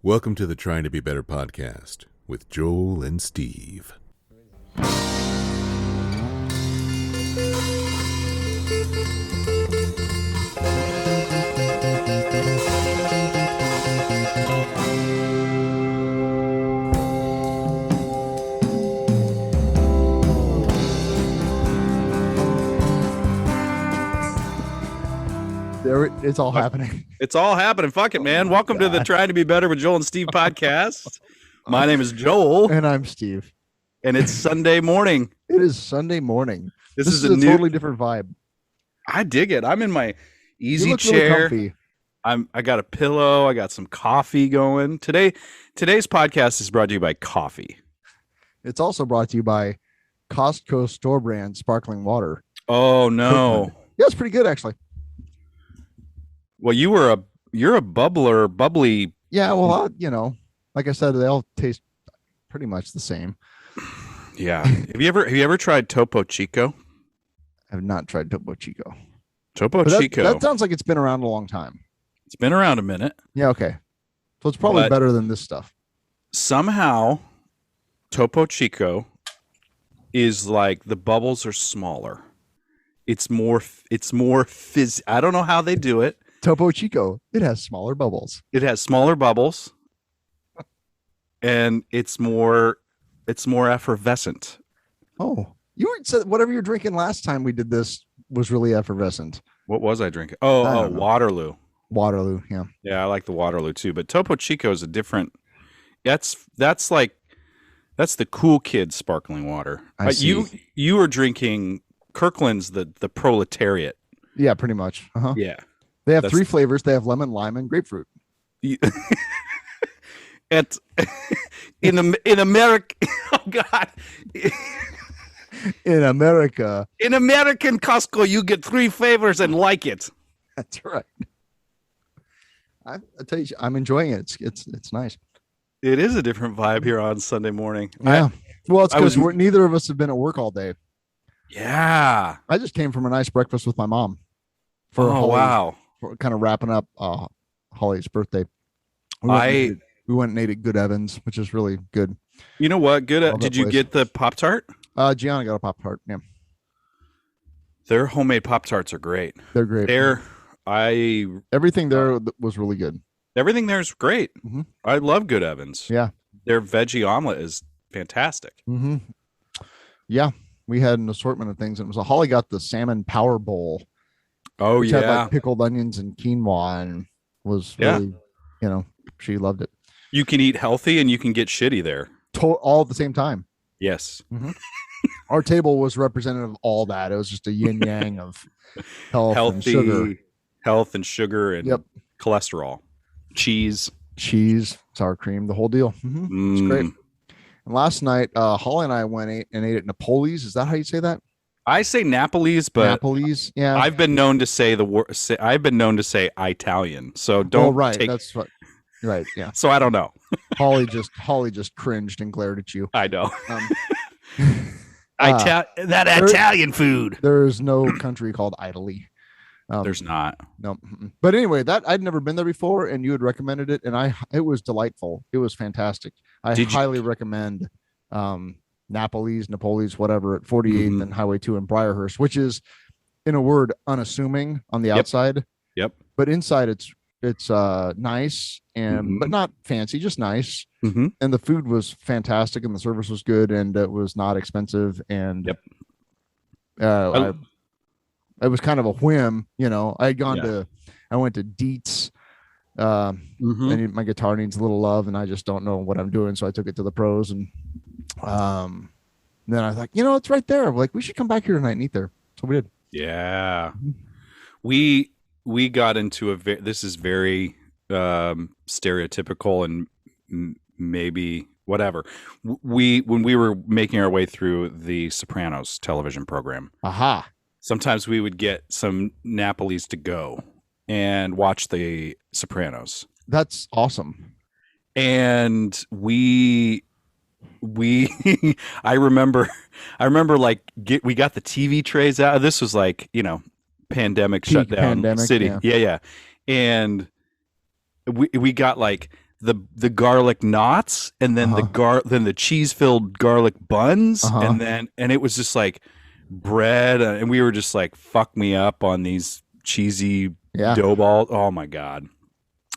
Welcome to the Trying to Be Better podcast with Joel and Steve. It's all happening. It's all happening. Fuck it, man. Welcome to the Trying to Be Better with Joel and Steve podcast. My name is Joel. And I'm Steve. And it's Sunday morning. It is Sunday morning. This is a totally different vibe. I dig it. I'm in my easy chair. Really I got a pillow. I got some coffee going. Today's podcast is brought to you by coffee. It's also brought to you by Costco store brand sparkling water. Oh no. Yeah, it's pretty good actually. Well, you're a bubbly. Yeah, well, like I said, they all taste pretty much the same. Yeah. Have you ever tried Topo Chico? I have not tried Topo Chico. Chico. That sounds like it's been around a long time. It's been around a minute. Yeah, okay. So it's probably better than this stuff. Somehow, Topo Chico is like the bubbles are smaller. It's more fizz. I don't know how they do it. Topo Chico, it has smaller bubbles. It has smaller bubbles, and it's more effervescent. Oh, you said whatever you're drinking last time we did this was really effervescent. What was I drinking? Oh, Waterloo. Waterloo, yeah. Yeah, I like the Waterloo too, but Topo Chico is a different. That's the cool kid sparkling water. I see. You were drinking Kirkland's the proletariat. Yeah, pretty much. Uh-huh. Yeah. They have three flavors. They have lemon, lime, and grapefruit. In America, oh God. In America. In American Costco, you get three flavors and like it. That's right. I tell you, I'm enjoying it. It's nice. It is a different vibe here on Sunday morning. Yeah. Well, it's because neither of us have been at work all day. Yeah. I just came from a nice breakfast with my mom. Wow. For kind of wrapping up Holly's birthday. We went and ate at Good Evans, which is really good. You know what? Did you get the Pop-Tart? Gianna got a Pop-Tart. Yeah. Their homemade Pop-Tarts are great. They're great. Everything there was really good. Everything there is great. Mm-hmm. I love Good Evans. Yeah. Their veggie omelet is fantastic. Mm-hmm. Yeah. We had an assortment of things. It was Holly got the salmon power bowl. Oh, which yeah. had like pickled onions and quinoa and was really, she loved it. You can eat healthy and you can get shitty there. All at the same time. Yes. Mm-hmm. Our table was representative of all that. It was just a yin yang of healthy and sugar and cholesterol. Cheese, sour cream, the whole deal. Mm-hmm. It's great. And last night, Holly and I went and ate at Napoli's. Is that how you say that? I say Napoli's, but Napoli's, yeah. I've been known to say I've been known to say Italian. So don't. Oh, right. That's what. Right. Yeah. So I don't know. Holly just cringed and glared at you. I know. Italian food. There is no country called Italy. There's not. No. But anyway, I'd never been there before, and you had recommended it, and it was delightful. It was fantastic. I highly recommend Napoli's, whatever, at 48th and Highway 2 in Briarhurst, which is, in a word, unassuming on the outside. Yep. But inside, it's nice and but not fancy, just nice. Mm-hmm. And the food was fantastic, and the service was good, and it was not expensive. And it was kind of a whim, I had gone I went to Dietz. And my guitar needs a little love, and I just don't know what I'm doing, so I took it to the pros, and then I was like, it's right there. Like, we should come back here tonight and eat there. So we did. Yeah. We got into this is very stereotypical and maybe whatever. When we were making our way through the Sopranos television program, sometimes we would get some Napoli's to go and watch the Sopranos. That's awesome. And we I remember we got the TV trays out. This was like, pandemic shutdown city. Yeah. And we got like the garlic knots, and then the cheese filled garlic buns, and it was just like bread, and we were just like, fuck me up on these cheesy dough balls. Oh my god,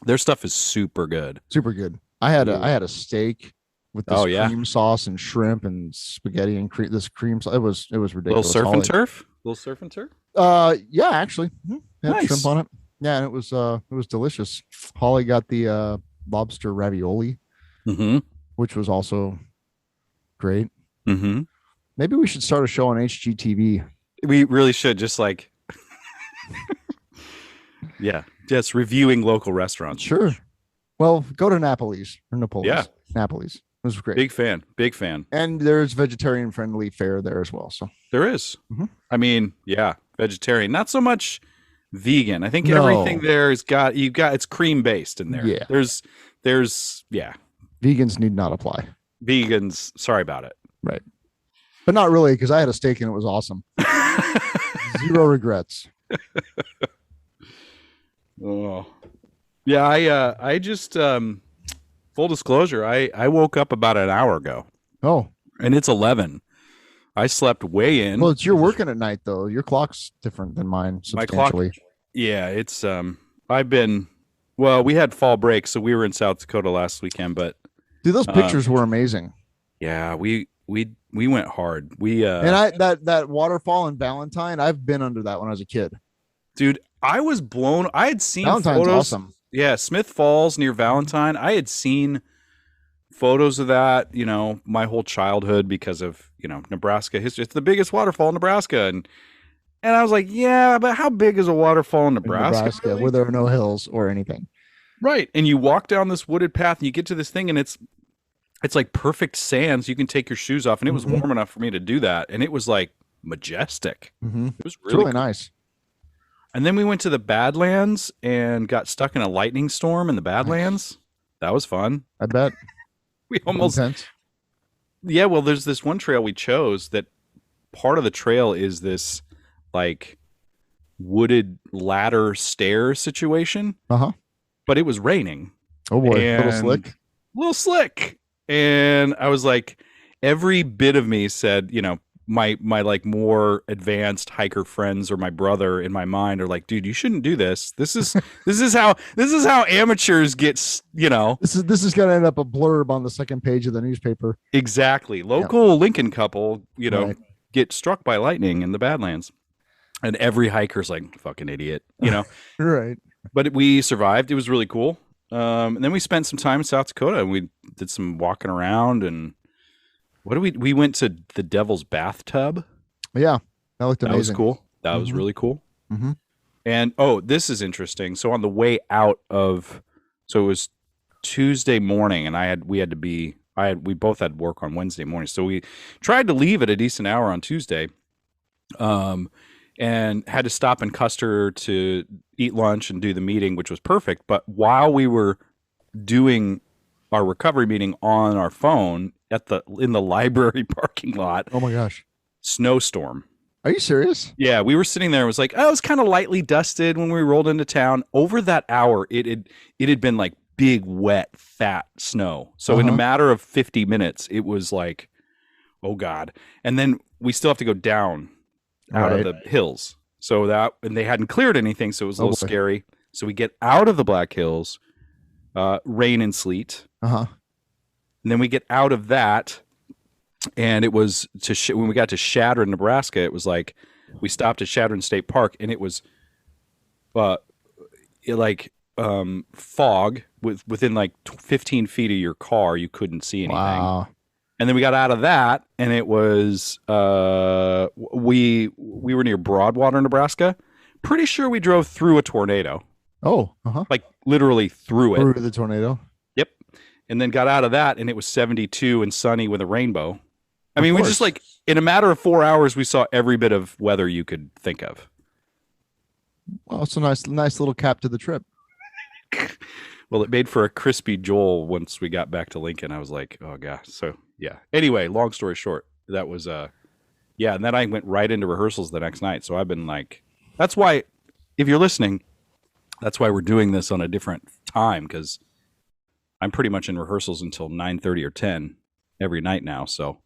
their stuff is super good. Super good. I had a steak with this cream sauce and shrimp and spaghetti and this cream sauce. It was ridiculous. Little surf and turf. Yeah, actually, had nice. shrimp on it. Yeah, and it was delicious. Holly got the lobster ravioli, which was also great. Maybe we should start a show on HGTV. We really should, just like just reviewing local restaurants. Sure. Well, go to Napoli's or Napoli's. Yeah, Napoli's. It was great. Big fan. And there's vegetarian friendly fare there as well. So there is. I mean, vegetarian, not so much vegan. I think everything there is it's cream based in there. Yeah. There's Vegans need not apply. Vegans, sorry about it. Right. But not really, because I had a steak and it was awesome. Zero regrets. Oh. Yeah, I just full disclosure, I woke up about an hour ago. Oh. And it's 11. I slept way in. Well, you're working at night though. Your clock's different than mine substantially. My clock, it's we had fall break, so we were in South Dakota last weekend, but dude, those pictures were amazing. Yeah, we went hard. And that waterfall in Valentine, I've been under that when I was a kid. Dude, I was blown. I had seen Valentine's photos. Awesome. Yeah, Smith Falls near Valentine. I had seen photos of that, my whole childhood because of, Nebraska history. It's the biggest waterfall in Nebraska. And I was like, yeah, but how big is a waterfall in Nebraska? Really? Where there are no hills or anything. Right. And you walk down this wooded path and you get to this thing and it's like perfect sand. So you can take your shoes off. And it was warm enough for me to do that. And it was like majestic. It was really cool. Nice. And then we went to the Badlands and got stuck in a lightning storm in the Badlands. That was fun. I bet. We almost. Intense. Yeah, well, there's this one trail we chose that part of the trail is this like wooded ladder stair situation. But it was raining. Oh boy, a little slick. And I was like, every bit of me said, my like more advanced hiker friends or my brother in my mind are like, dude, you shouldn't do this. This is how amateurs get, This is gonna end up a blurb on the second page of the newspaper. Exactly. Local Lincoln couple, get struck by lightning in the Badlands. And every hiker's like, fucking idiot, Right. But we survived. It was really cool. And then we spent some time in South Dakota and we did some walking around and we went to the Devil's Bathtub. Yeah, that looked amazing. That was cool. That was really cool. And this is interesting. So on the way out so it was Tuesday morning, and we both had work on Wednesday morning. So we tried to leave at a decent hour on Tuesday, and had to stop in Custer to eat lunch and do the meeting, which was perfect. But while we were doing our recovery meeting on our phone in the library parking lot. Oh my gosh. Snowstorm. Are you serious? Yeah, we were sitting there. It was like, it was kind of lightly dusted when we rolled into town. Over that hour, it had been like big, wet, fat snow. So in a matter of 50 minutes, it was like, oh God. And then we still have to go down out of the hills. And they hadn't cleared anything, so it was a little scary. So we get out of the Black Hills, rain and sleet. And then we get out of that, and it was when we got to Shadron, Nebraska. It was like we stopped at Shadron State Park, and it was fog within like 15 feet of your car. You couldn't see anything. Wow. And then we got out of that, and it was we were near Broadwater, Nebraska. Pretty sure we drove through a tornado. Oh, like literally through it. Through the tornado. Yep. And then got out of that, and it was 72 and sunny with a rainbow. I mean, we just like in a matter of 4 hours, we saw every bit of weather you could think of. Well, it's a nice little cap to the trip. Well, it made for a crispy Joel once we got back to Lincoln. I was like, oh gosh. So yeah. Anyway, long story short, that was and then I went right into rehearsals the next night. So I've been like, that's why, if you're listening, that's why we're doing this on a different time, because I'm pretty much in rehearsals until 9:30 or 10 every night now. So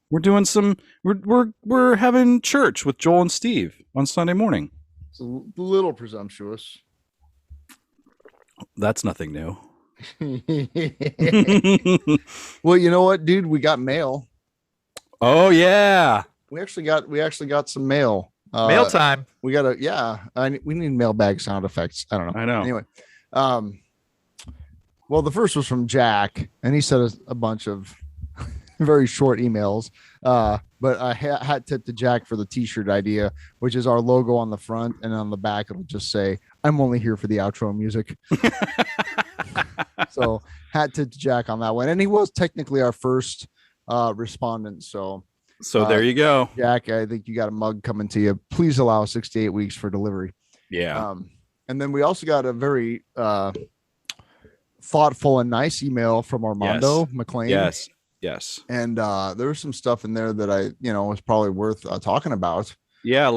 we're doing we're having church with Joel and Steve on Sunday morning. It's a little presumptuous. That's nothing new. Well, you know what, dude? We got mail. Oh yeah. We actually got some mail. Mail time. We got we need mailbag sound effects. I don't know. I know. Anyway, well, the first was from Jack, and he sent us a bunch of very short emails. But I hat tip to Jack for the t-shirt idea, which is our logo on the front, and on the back it'll just say, "I'm only here for the outro music." So hat tip to Jack on that one, and he was technically our first respondent. So there you go, Jack. I think you got a mug coming to you. Please allow 68 weeks for delivery. Yeah. And then we also got a very thoughtful and nice email from Armando McLean. Yes. And there was some stuff in there that was probably worth talking about. Yeah,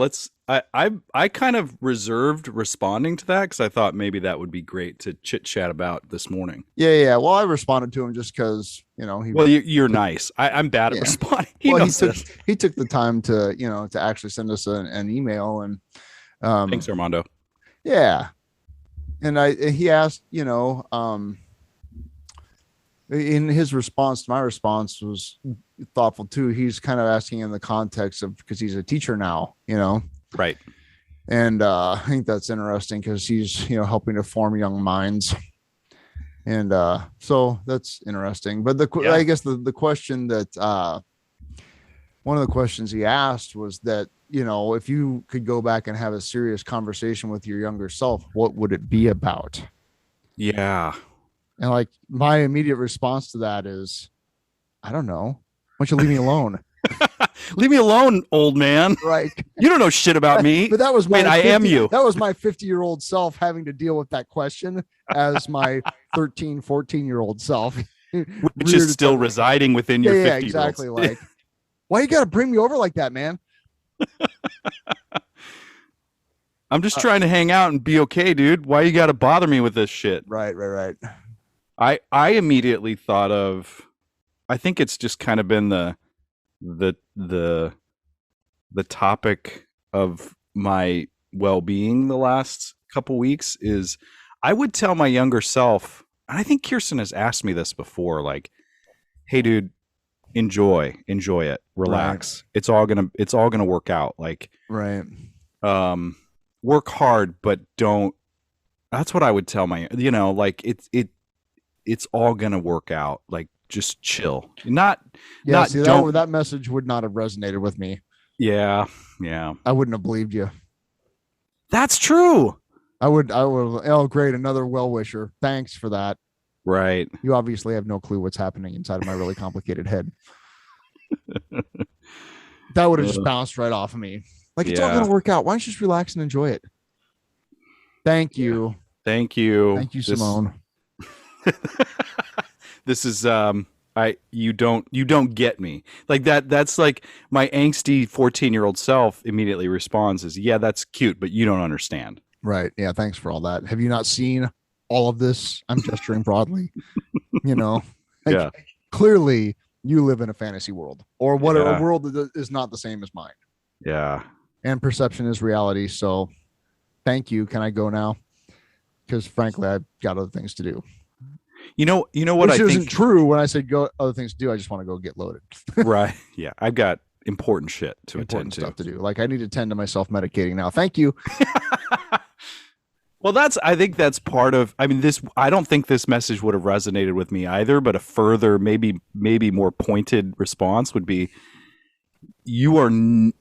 I kind of reserved responding to that because I thought maybe that would be great to chit chat about this morning. Yeah. Well, I responded to him just because you're nice. I'm bad at responding. He took the time to actually send us an email, and thanks, Armando. Yeah, and he asked, in his response to my response was thoughtful too. He's kind of asking in the context of, because he's a teacher now, right. And I think that's interesting because he's, helping to form young minds. And so that's interesting. But I guess the question that one of the questions he asked was that, if you could go back and have a serious conversation with your younger self, what would it be about? Yeah. And like my immediate response to that is, I don't know. Why don't you leave me alone? Leave me alone, old man. Right. You don't know shit about me. But that was I am you. That was my 50-year-old self having to deal with that question as my 13, 14-year-old self. Which is still residing within your 50-year-old. Yeah, exactly. Like, why you got to bring me over like that, man? I'm just trying to hang out and be okay, dude. Why you got to bother me with this shit? Right. I immediately thought of, I think it's just kind of been the topic of my well-being the last couple weeks is I would tell my younger self, and I think Kirsten has asked me this before, like, hey dude, enjoy it, relax. Right. It's all gonna work out. Like, right. Work hard, but don't. That's what I would tell my, like it's all gonna work out. Like, just chill. That message would not have resonated with me. Yeah. I wouldn't have believed you. That's true. I would. Oh, great. Another well-wisher. Thanks for that. Right. You obviously have no clue what's happening inside of my really complicated head. That would have just bounced right off of me. Like, it's all going to work out. Why don't you just relax and enjoy it? Thank you. Thank you. Thank you, Simone. This is you don't get me. Like that's like my angsty 14-year-old self immediately responds is, yeah, that's cute, but you don't understand. Right. Yeah, thanks for all that. Have you not seen all of this? I'm gesturing broadly. Yeah. Clearly you live in a fantasy world, or what a world that is not the same as mine. Yeah. And perception is reality. So thank you. Can I go now? Because frankly, I've got other things to do. You know what? Which I think isn't true. When I say go other things to do, I just want to go get loaded. Right. Yeah. I've got important shit to attend to. Stuff to do. Like, I need to tend to myself medicating now. Thank you. Well, I think that's part of, I don't think this message would have resonated with me either, but a further, maybe more pointed response would be, hey,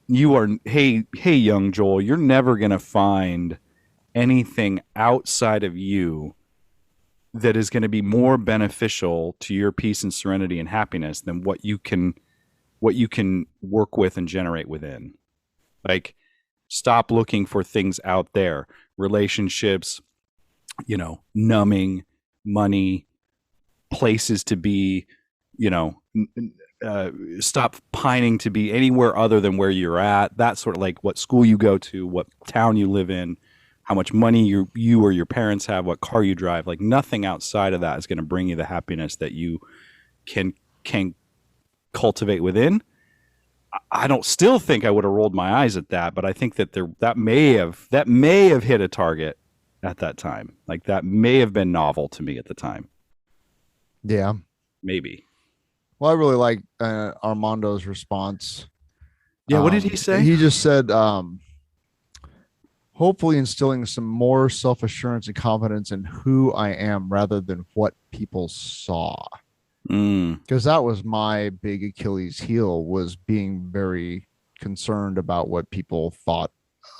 young Joel, you're never going to find anything outside of you that is going to be more beneficial to your peace and serenity and happiness than what you can work with and generate within. Like, stop looking for things out there, relationships, numbing, money, places to be, stop pining to be anywhere other than where you're at. That sort of, like, what school you go to, what town you live in, how much money you or your parents have, what car you drive. Like nothing outside of that is going to bring you the happiness that you can cultivate within. I don't still think I would have rolled my eyes at that, but I think that that may have hit a target at that time. Like that may have been novel to me at the time. Yeah, maybe. Well, I really like Armando's response. Yeah, what did he say? He just said, hopefully instilling some more self-assurance and confidence in who I am rather than what people saw. Because that was my big Achilles heel, was being very concerned about what people thought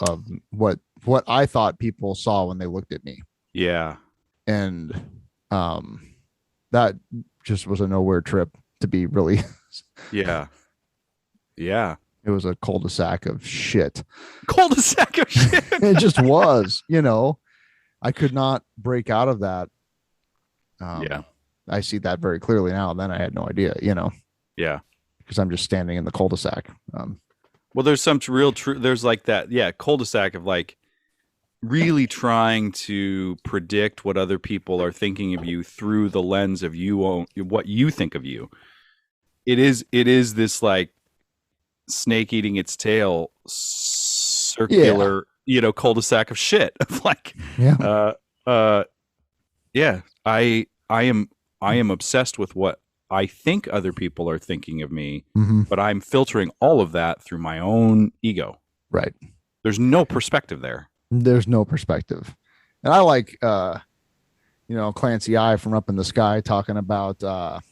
of what I thought people saw when they looked at me. Yeah. And that just was a nowhere trip to be really. Yeah. Yeah. It was a cul-de-sac of shit. Cul-de-sac of shit. It just was, I could not break out of that. Yeah. I see that very clearly now. Then I had no idea, Yeah. Because I'm just standing in the cul-de-sac. Well, there's some real truth. There's like that. Yeah. Cul-de-sac of like really trying to predict what other people are thinking of you through the lens of what you think of you. It is this like snake eating its tail circular, cul-de-sac of shit of like, yeah, I am obsessed with what I think other people are thinking of me, but I'm filtering all of that through my own ego. Right. There's no perspective there. There's no perspective. And I like, Clancy I from Up in the Sky talking about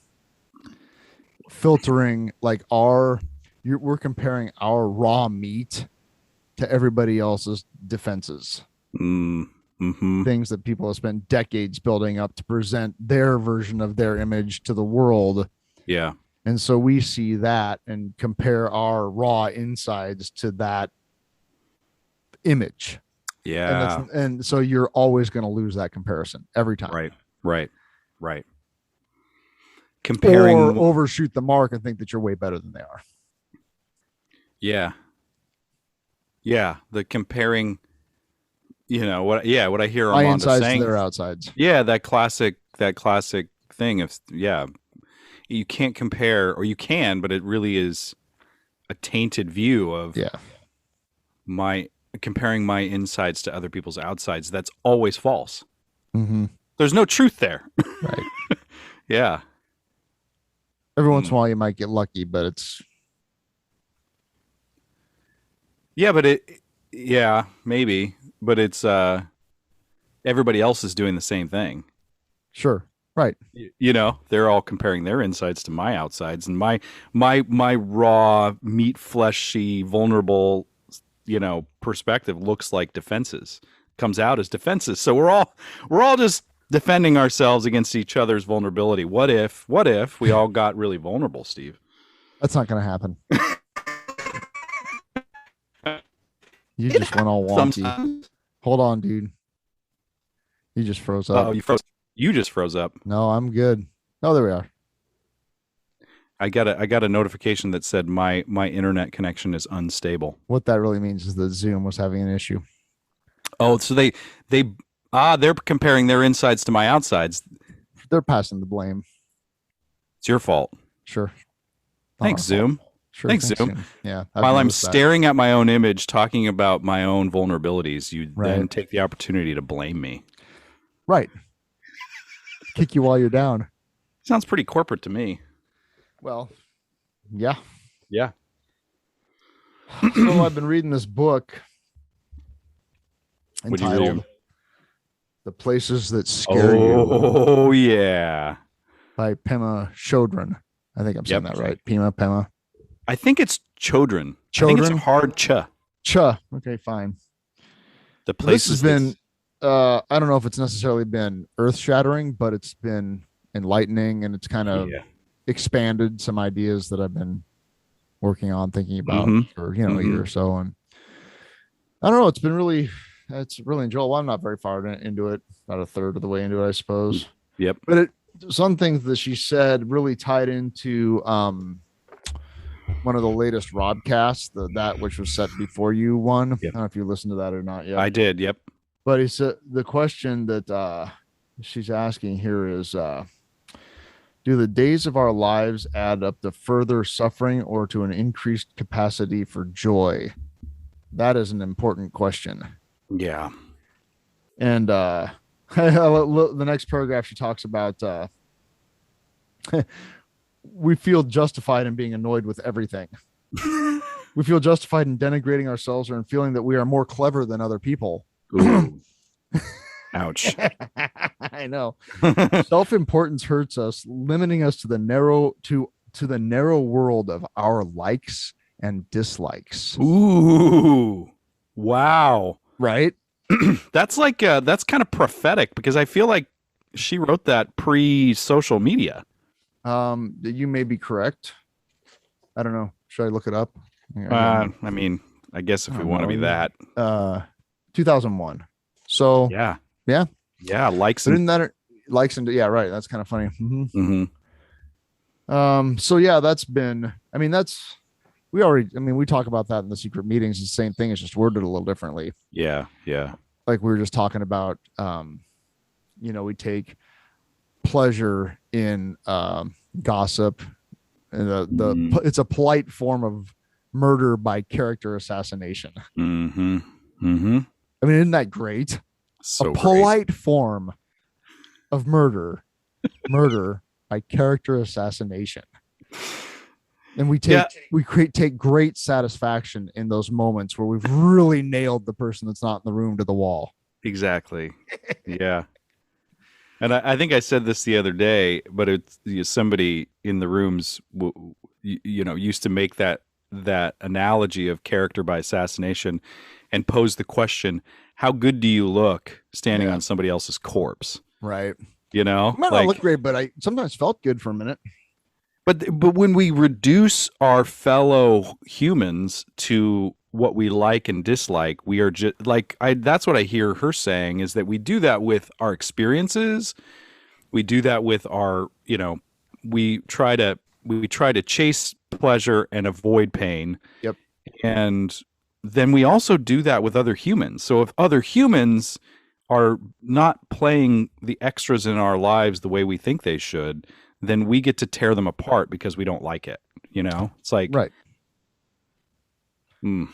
filtering like we're comparing our raw meat to everybody else's defenses. Things that people have spent decades building up to present their version of their image to the world. Yeah. And so we see that and compare our raw insides to that image. Yeah. And so you're always going to lose that comparison every time. Right. Comparing or overshoot the mark and think that you're way better than they are. Yeah. The comparing, what I hear my Armando insides saying, to their outsides. Yeah, that classic thing of you can't compare, or you can, but it really is a tainted view of comparing my insides to other people's outsides. That's always false. There's no truth there. Right. Yeah. Every once in a while you might get lucky, but it's. Yeah, but maybe, but it's everybody else is doing the same thing. Sure. Right. They're all comparing their insides to my outsides, and my raw meat, fleshy, vulnerable, perspective looks like defenses, comes out as defenses. So we're all just defending ourselves against each other's vulnerability. What if we all got really vulnerable, Steve? That's not going to happen. You just went all wonky. Sometimes. Hold on, dude. You just froze up. Oh, you froze. You just froze up. No, I'm good. Oh, there we are. I got a notification that said my internet connection is unstable. What that really means is that Zoom was having an issue. Oh, so they're comparing their insides to my outsides. They're passing the blame. It's your fault. Sure. Thanks, Zoom. Sure. Thanks, Zoom. Yeah. While I'm staring at my own image, talking about my own vulnerabilities, you then take the opportunity to blame me. Right. Kick you while you're down. Sounds pretty corporate to me. Well, yeah. Yeah. So I've been reading this book entitled The Places That Scare You. Oh, yeah. By Pema Chodron. I think I'm saying that right. Pema. I think it's Chodron. I think it's a hard ch. Okay, fine. The Places this has been, I don't know if it's necessarily been earth-shattering, but it's been enlightening, and it's kind of expanded some ideas that I've been working on, thinking about for a year or so. And I don't know, it's really enjoyable. I'm not very far into it, about a third of the way into it, I suppose. Yep. But some things that she said really tied into one of the latest Rodcasts, that which was set before you one. Yep. I don't know if you listened to that or not yet. I did. Yep. But it's the question that she's asking here is, do the days of our lives add up to further suffering or to an increased capacity for joy? That is an important question. Yeah. And the next paragraph, she talks about we feel justified in being annoyed with everything. We feel justified in denigrating ourselves or in feeling that we are more clever than other people. Ouch. I know. Self-importance hurts us, limiting us to the narrow world of our likes and dislikes. Ooh. Wow. Right? That's like that's kind of prophetic, because I feel like she wrote that pre-social media. You may be correct. I don't know. Should I look it up? I mean, I guess if we want to be that. 2001. So yeah. Likes and yeah, right. That's kind of funny. So yeah, we talk about that in the secret meetings. It's the same thing. It's just worded a little differently. Yeah. Like we were just talking about, we take pleasure in gossip. And it's a polite form of murder by character assassination. I mean, isn't that great? So a polite form of murder by character assassination. And we take great satisfaction in those moments where we've really nailed the person that's not in the room to the wall. Exactly. Yeah. And I think I said this the other day, but it's somebody in the rooms, used to make that analogy of character by assassination and pose the question, how good do you look standing on somebody else's corpse? Right. You know, it might not look great, but I sometimes felt good for a minute. But when we reduce our fellow humans to what we like and dislike, we are just that's what I hear her saying, is that we do that with our experiences. We do that with our, we try to chase pleasure and avoid pain. Yep. And then we also do that with other humans. So if other humans are not playing the extras in our lives the way we think they should, then we get to tear them apart because we don't like it. It's like, right. I'm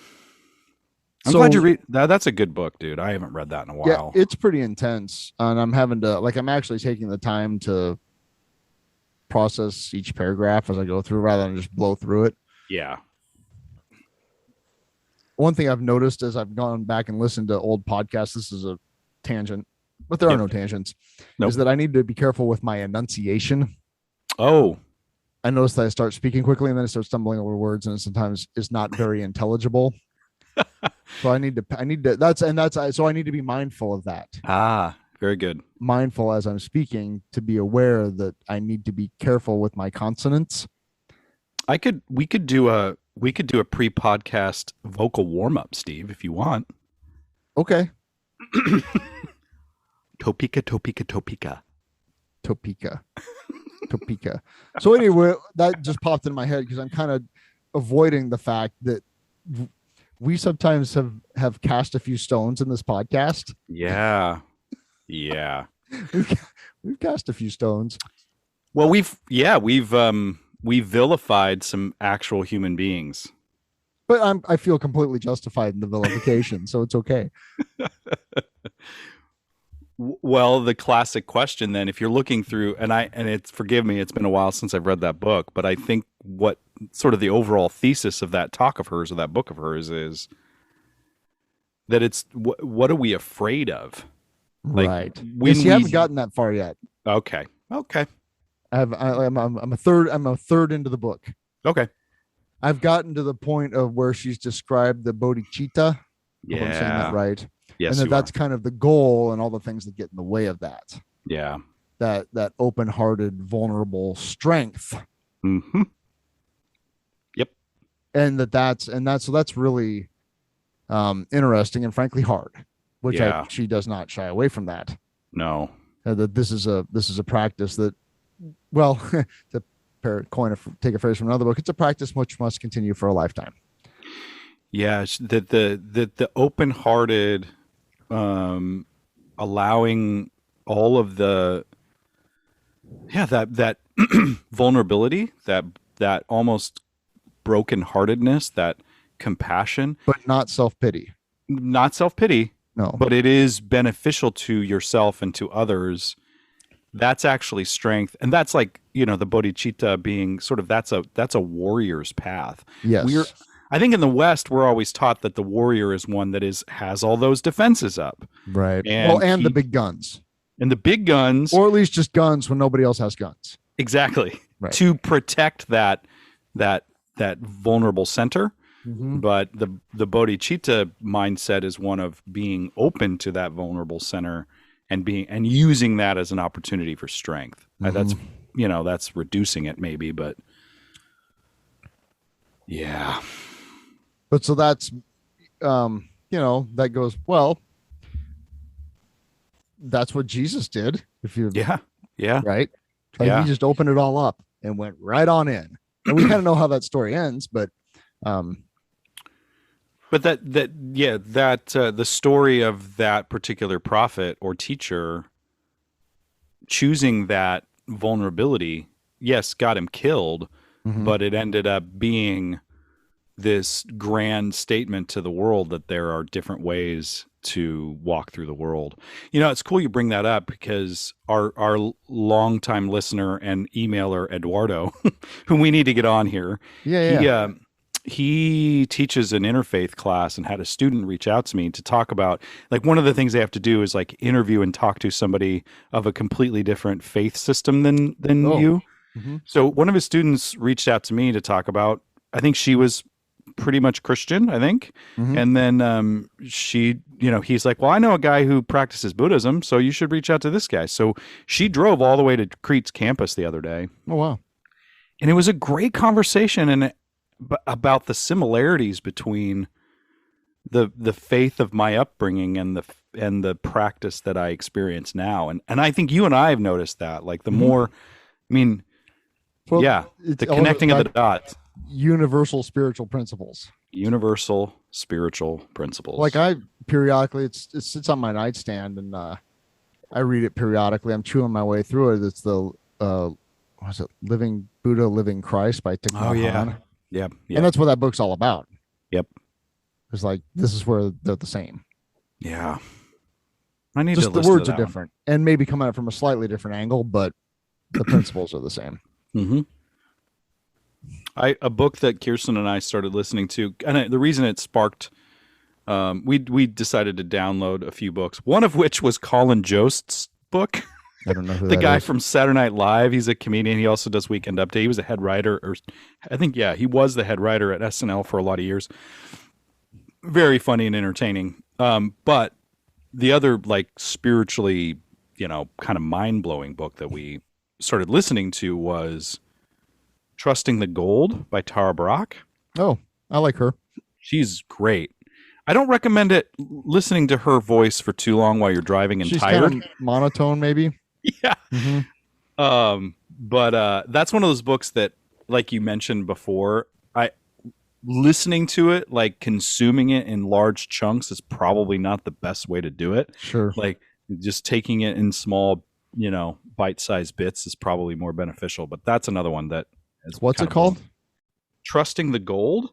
glad you read that. That's a good book, dude. I haven't read that in a while. Yeah, it's pretty intense. And I'm I'm actually taking the time to process each paragraph as I go through rather than just blow through it. Yeah. One thing I've noticed as I've gone back and listened to old podcasts, this is a tangent, but there are no tangents, is that I need to be careful with my enunciation. Oh. I noticed that I start speaking quickly and then I start stumbling over words, and sometimes it's not very intelligible. So I need to be mindful of that. Ah, very good. Mindful as I'm speaking, to be aware that I need to be careful with my consonants. We could do a pre-podcast vocal warm-up, Steve, if you want. Okay. Topeka, Topeka, Topeka. Topeka. Topeka. So anyway, that just popped in my head because I'm kind of avoiding the fact that we sometimes have cast a few stones in this podcast. Yeah. We've cast a few stones. Well, we've vilified some actual human beings. But I feel completely justified in the vilification, so it's okay. Well, the classic question then, if you're looking through, forgive me, it's been a while since I've read that book, but I think what sort of the overall thesis of that talk of hers, or that book of hers, is that it's what are we afraid of? Right. You haven't gotten that far yet. Okay. I'm a third into the book. Okay. I've gotten to the point of where she's described the bodhicitta. Yeah. I'm saying that right. Yes. And that's kind of the goal and all the things that get in the way of that. Yeah. That open-hearted, vulnerable strength. Mm-hmm. Yep. And that's really interesting and frankly hard, which she does not shy away from that. No. That this is a practice that, well, take a phrase from another book, it's a practice which must continue for a lifetime. Yeah, that the open-hearted allowing all of the that vulnerability, that almost brokenheartedness, that compassion, but not self-pity. No, but it is beneficial to yourself and to others. That's actually strength, and that's like, the bodhicitta being sort of that's a warrior's path. Yes. I think in the West we're always taught that the warrior is one that has all those defenses up, right? And the big guns, or at least just guns when nobody else has guns. Exactly, right. To protect that vulnerable center. Mm-hmm. But the bodhicitta mindset is one of being open to that vulnerable center and using that as an opportunity for strength. Mm-hmm. That's reducing it maybe, but yeah. But so that's that goes, well, that's what Jesus did. Yeah. Right. Like he just opened it all up and went right on in. And we kind of know how that story ends, but the story of that particular prophet or teacher choosing that vulnerability, yes, got him killed, mm-hmm. but it ended up being this grand statement to the world that there are different ways to walk through the world. It's cool you bring that up because our longtime listener and emailer Eduardo, whom we need to get on here, he teaches an interfaith class and had a student reach out to me to talk about, like, one of the things they have to do is like interview and talk to somebody of a completely different faith system than you. Mm-hmm. So one of his students reached out to me to talk about, I think she was pretty much Christian, I think. Mm-hmm. And then he's like, well, I know a guy who practices Buddhism, so you should reach out to this guy. So she drove all the way to Crete's campus the other day. Oh, wow. And it was a great conversation about the similarities between the faith of my upbringing and the practice that I experience now. And I think you and I have noticed that, like, the mm-hmm. more, the connecting of the dots. Universal spiritual principles. Like, I periodically, it sits on my nightstand, and I read it periodically. I'm chewing my way through it. It's the Living Buddha, Living Christ by Thich Nhat Hanh. Oh yeah. Yep. And that's what that book's all about. Yep. It's like, this is where they're the same. Yeah. I need just to the listen words to are that different and maybe come at it from a slightly different angle, but the principles are the same. Mm-hmm. A book that Kirsten and I started listening to, and the reason it sparked, we decided to download a few books, one of which was Colin Jost's book. I don't know who the that guy is. From Saturday Night Live. He's a comedian. He also does Weekend Update. He was a head writer, he was the head writer at SNL for a lot of years. Very funny and entertaining. But the other, like, spiritually, kind of mind-blowing book that we started listening to was Trusting the Gold by Tara Brach. Oh, I like her. She's great. I don't recommend listening to her voice for too long while you're driving and She's tired. Kind of monotone, maybe. Yeah. Mm-hmm. But that's one of those books that, like you mentioned before, listening to it, like consuming it in large chunks, is probably not the best way to do it. Sure. Like, just taking it in small, bite-sized bits is probably more beneficial. But that's another one that is. What's it called? Trusting the Gold.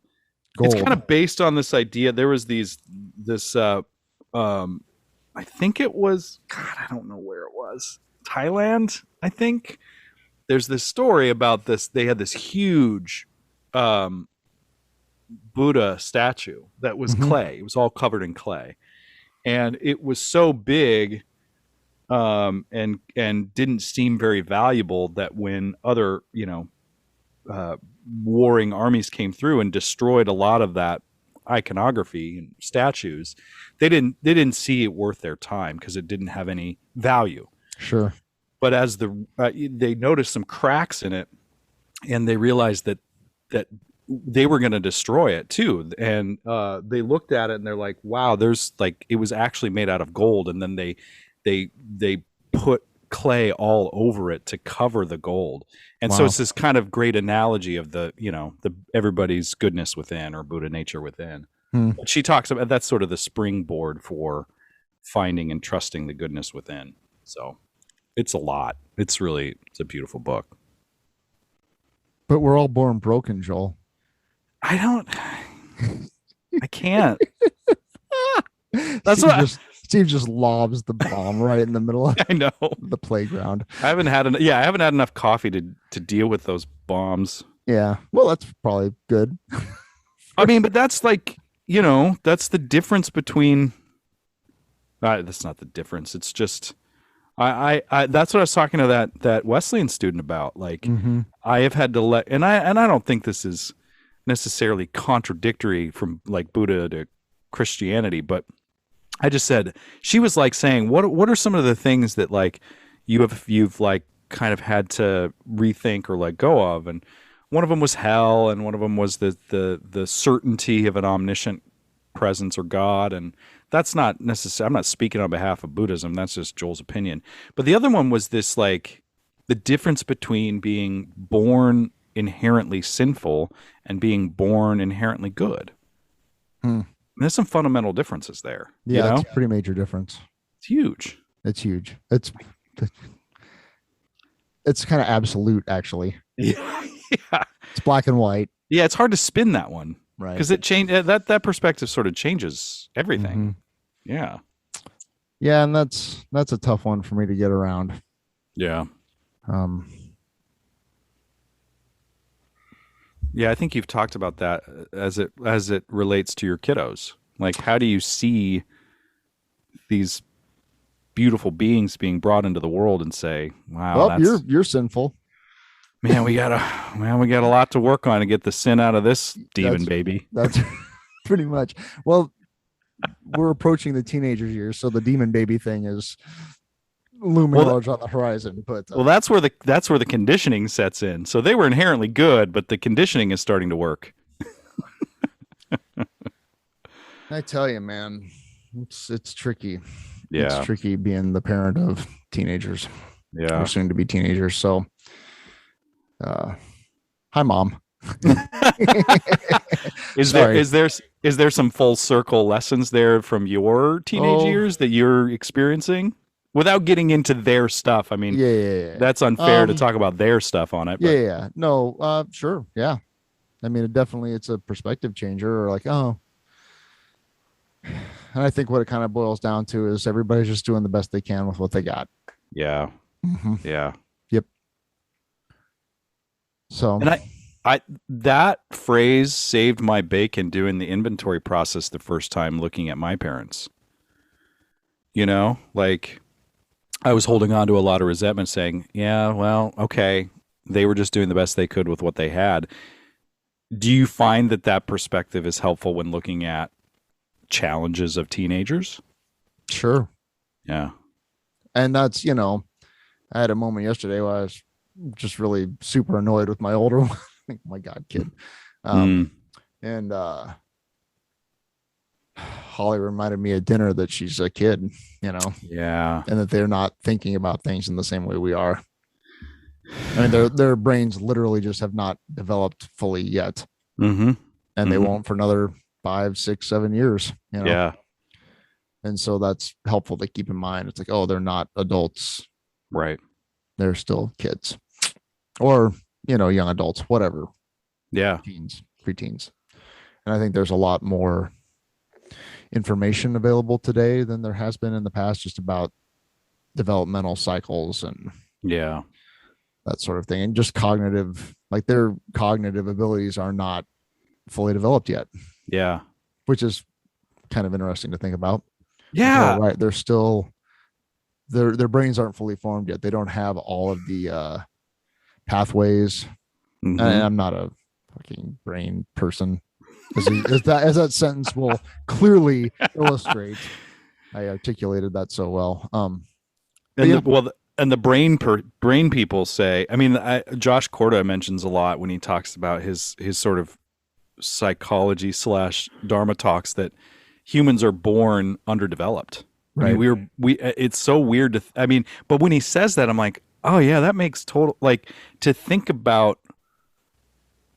It's kind of based on this idea. There was I think it was, God, I don't know where it was. Thailand, I think. There's this story about this. They had this huge Buddha statue that was mm-hmm. clay. It was all covered in clay. And it was so big and didn't seem very valuable that when other, warring armies came through and destroyed a lot of that iconography and statues, they didn't see it worth their time because it didn't have any value. Sure. But as they noticed some cracks in it, and they realized that they were going to destroy it too, and they looked at it and they're like, wow, there's, like, it was actually made out of gold, and then they put clay all over it to cover the gold. And so it's this kind of great analogy of the everybody's goodness within, or Buddha nature within. But she talks about that's sort of the springboard for finding and trusting the goodness within. So it's a lot. It's a beautiful book. But we're all born broken, Joel. I can't. That's Steve just lobs the bomb right in the middle of I know the playground. I haven't had enough coffee to deal with those bombs. Yeah. Well, that's probably good. I mean, but that's like, that's the difference between that's not the difference. It's just I that's what I was talking to that Wesleyan student about. Like I have had to and I don't think this is necessarily contradictory from like Buddha to Christianity, but I just said, she was like saying, what are some of the things that like you've like kind of had to rethink or let go of? And one of them was hell, and one of them was the certainty of an omniscient presence or God. And that's not necessary. I'm not speaking on behalf of Buddhism. That's just Joel's opinion. But the other one was this, like, the difference between being born inherently sinful and being born inherently good. There's some fundamental differences there. Yeah, it's a pretty major difference. It's huge. It's huge. It's kind of absolute, actually. Yeah. It's black and white. Yeah, it's hard to spin that one, right? Because it changed. That perspective sort of changes everything. Yeah. Yeah, and that's a tough one for me to get around. Yeah. Yeah, I think you've talked about that as it relates to your kiddos. Like, how do you see these beautiful beings being brought into the world and say, "Wow, well, you're sinful, man. We got a lot to work on to get the sin out of this demon baby." That's pretty much. Well, we're approaching the teenagers years, so the demon baby thing is looming large on the horizon. But that's where the conditioning sets in. So they were inherently good, but the conditioning is starting to work. I tell you, man, it's tricky. Yeah, it's tricky being the parent of teenagers. Yeah, or soon to be teenagers. So, hi, Mom. Is there some full circle lessons there from your teenage years that you're experiencing? Without getting into their stuff, I mean, yeah. That's unfair to talk about their stuff on it. But. Yeah. No, sure. Yeah. I mean, it's a perspective changer, or like, oh. And I think what it kind of boils down to is everybody's just doing the best they can with what they got. Yeah. Yeah. Yep. So. And I that phrase saved my bacon doing the inventory process the first time looking at my parents. Like, I was holding on to a lot of resentment saying, yeah, well, okay, they were just doing the best they could with what they had. Do you find that perspective is helpful when looking at challenges of teenagers? Sure. Yeah. And that's, I had a moment yesterday where I was just really super annoyed with my older one. Oh my God, kid. And Holly reminded me at dinner that she's a kid, Yeah. And that they're not thinking about things in the same way we are. I mean, their brains literally just have not developed fully yet. And they won't for another 5, 6, 7 years. Yeah. And so that's helpful to keep in mind. It's like, oh, they're not adults. Right. They're still kids. Or, young adults, whatever. Yeah. Teens, preteens. And I think there's a lot more information available today than there has been in the past, just about developmental cycles and that sort of thing. And just cognitive, like their cognitive abilities are not fully developed yet. Yeah. Which is kind of interesting to think about. Yeah. Right. They're still, their brains aren't fully formed yet. They don't have all of the pathways. And I'm not a fucking brain person, as that sentence will clearly illustrate. I articulated that so well. And the brain people say, I mean, Josh Corda mentions a lot when he talks about his sort of psychology / Dharma talks, that humans are born underdeveloped. Right. I mean, it's so weird but when he says that, I'm like, oh yeah, that makes total, like, to think about.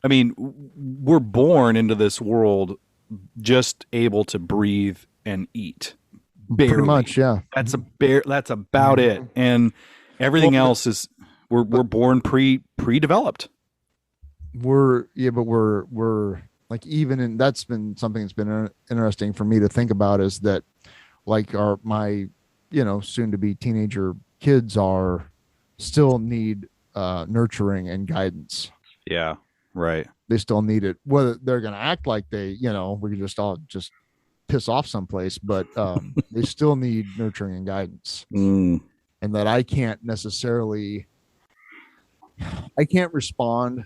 I mean, we're born into this world just able to breathe and eat, Barely. Pretty much, yeah. That's about it. And everything else is we're born pre-developed. We're like, even in, that's been something that's been interesting for me to think about, is that like my soon to be teenager kids still need nurturing and guidance. Yeah, right. They still need it. Whether they're going to act like we can just all just piss off someplace, but they still need nurturing and guidance. And that I can't respond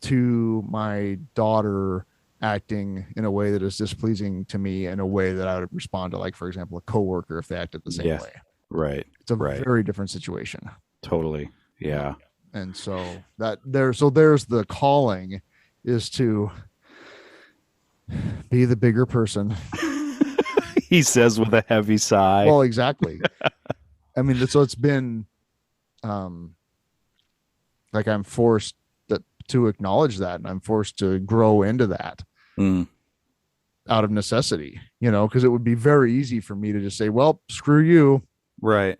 to my daughter acting in a way that is displeasing to me in a way that I would respond to, like, for example, a coworker if they acted the same way. Right. It's a very different situation. Totally. Yeah. And so there's the calling is to be the bigger person. He says with a heavy sigh. Well, exactly. I mean, so it's been like I'm forced to acknowledge that, and I'm forced to grow into that out of necessity, because it would be very easy for me to just say, well, screw you. Right.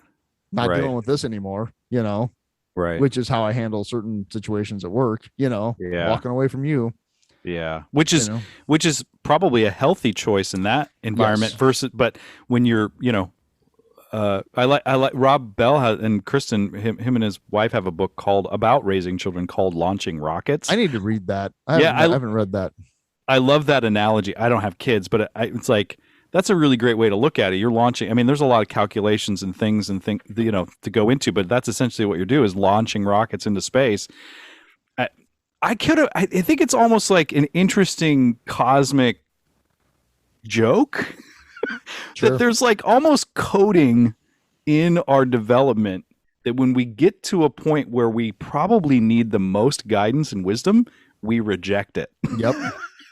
Not dealing with this anymore, Right. Which is how I handle certain situations at work, walking away from you. Yeah. Which is probably a healthy choice in that environment versus, but when you're, I like Rob Bell and Kristen, him and his wife have a book about raising children called Launching Rockets. I need to read that. I haven't read that. I love that analogy. I don't have kids, but it's like, that's a really great way to look at it. You're launching. I mean, there's a lot of calculations and things to go into, but that's essentially what you're doing, is launching rockets into space. I think it's almost like an interesting cosmic joke. Sure. That there's like almost coding in our development that when we get to a point where we probably need the most guidance and wisdom, we reject it. Yep.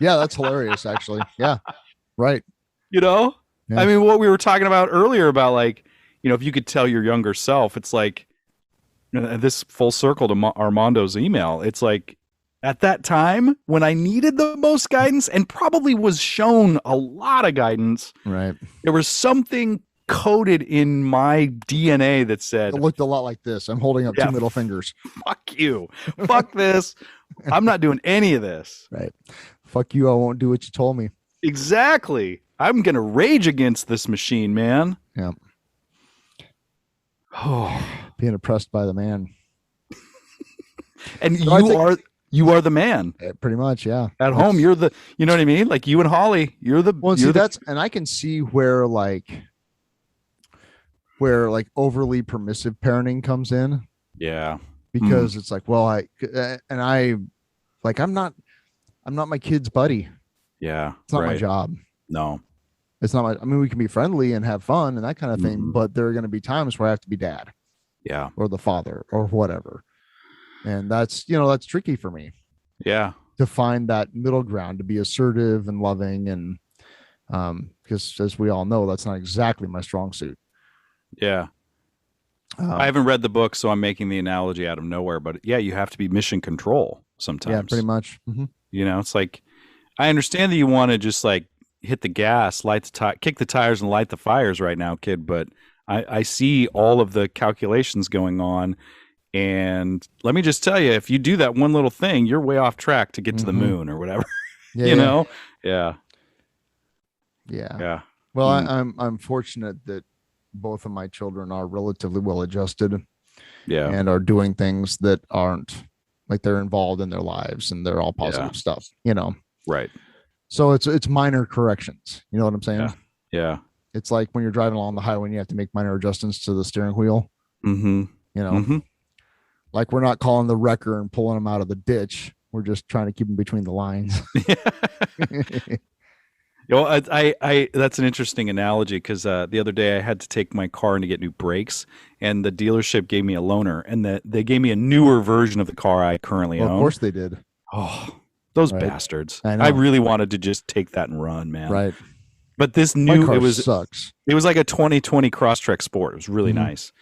Yeah, that's hilarious, actually. Yeah. Right. Yeah. I mean, what we were talking about earlier about, like, if you could tell your younger self, it's like this full circle to Armando's email. It's like, at that time when I needed the most guidance and probably was shown a lot of guidance, right? There was something coded in my DNA that said, it looked a lot like this. I'm holding up two middle fingers. Fuck you. Fuck this. I'm not doing any of this. Right. Fuck you. I won't do what you told me. Exactly. I'm going to rage against this machine, man. Yeah. Oh, being oppressed by the man. And so you are the man. Pretty much, yeah. At home, you're the, you know what I mean? Like you and Holly, you're the. Well, see, and I can see where overly permissive parenting comes in. Yeah. Because it's like, well, I'm not my kid's buddy. Yeah. It's not my job. No. It's not I mean, we can be friendly and have fun and that kind of thing, but there are going to be times where I have to be dad. Yeah. Or the father or whatever. And that's tricky for me. Yeah. To find that middle ground, to be assertive and loving. And because as we all know, that's not exactly my strong suit. Yeah. I haven't read the book, so I'm making the analogy out of nowhere, but yeah, you have to be mission control sometimes. Yeah, pretty much. Mm-hmm. It's like, I understand that you want to just like hit the gas, kick the tires and light the fires right now, kid. But I see all of the calculations going on. And let me just tell you, if you do that one little thing, you're way off track to get to the moon or whatever. Yeah, Yeah. Yeah. Yeah. Well, I'm fortunate that both of my children are relatively well adjusted. Yeah. And are doing things that aren't like they're involved in their lives and they're all positive stuff, Right. So it's minor corrections. You know what I'm saying? Yeah. It's like when you're driving along the highway and you have to make minor adjustments to the steering wheel. Mm-hmm. Like we're not calling the wrecker and pulling them out of the ditch. We're just trying to keep them between the lines. I that's an interesting analogy because the other day I had to take my car in to get new brakes, and the dealership gave me a loaner, and they gave me a newer version of the car I currently own. Of course they did. Oh, those bastards! I really wanted to just take that and run, man. Right. But this sucks. It was like a 2020 Crosstrek Sport. It was really nice.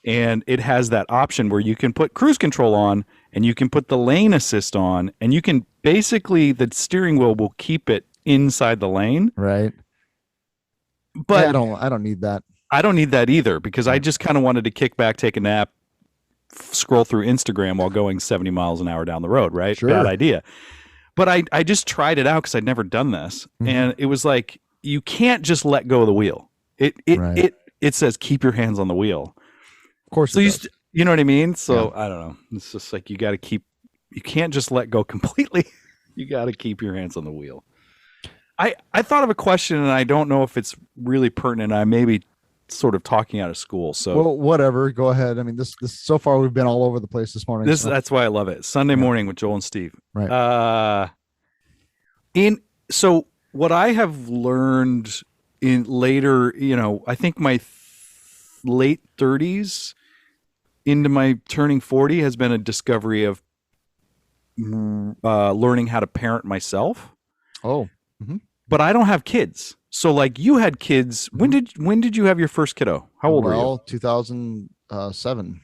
And it has that option where you can put cruise control on and you can put the lane assist on, and you can basically, the steering wheel will keep it inside the lane. Right. But I don't need that. I don't need that either, because I just kind of wanted to kick back, take a nap, scroll through Instagram while going 70 miles an hour down the road, right? Sure. Bad idea. But I just tried it out because I'd never done this. And it was like, you can't just let go of the wheel. It says keep your hands on the wheel. Of course. So you know what I mean? So I don't know. It's just like you can't just let go completely. You got to keep your hands on the wheel. I thought of a question, and I don't know if it's really pertinent. I may be sort of talking out of school. So well, whatever. Go ahead. I mean, this so far we've been all over the place this morning. That's why I love it. Sunday morning with Joel and Steve. Right. So what I have learned in later, I think my late 30s into my turning 40 has been a discovery of learning how to parent myself. Oh. But I don't have kids. So like you had kids. When did you have your first kiddo? How old were you? 2007.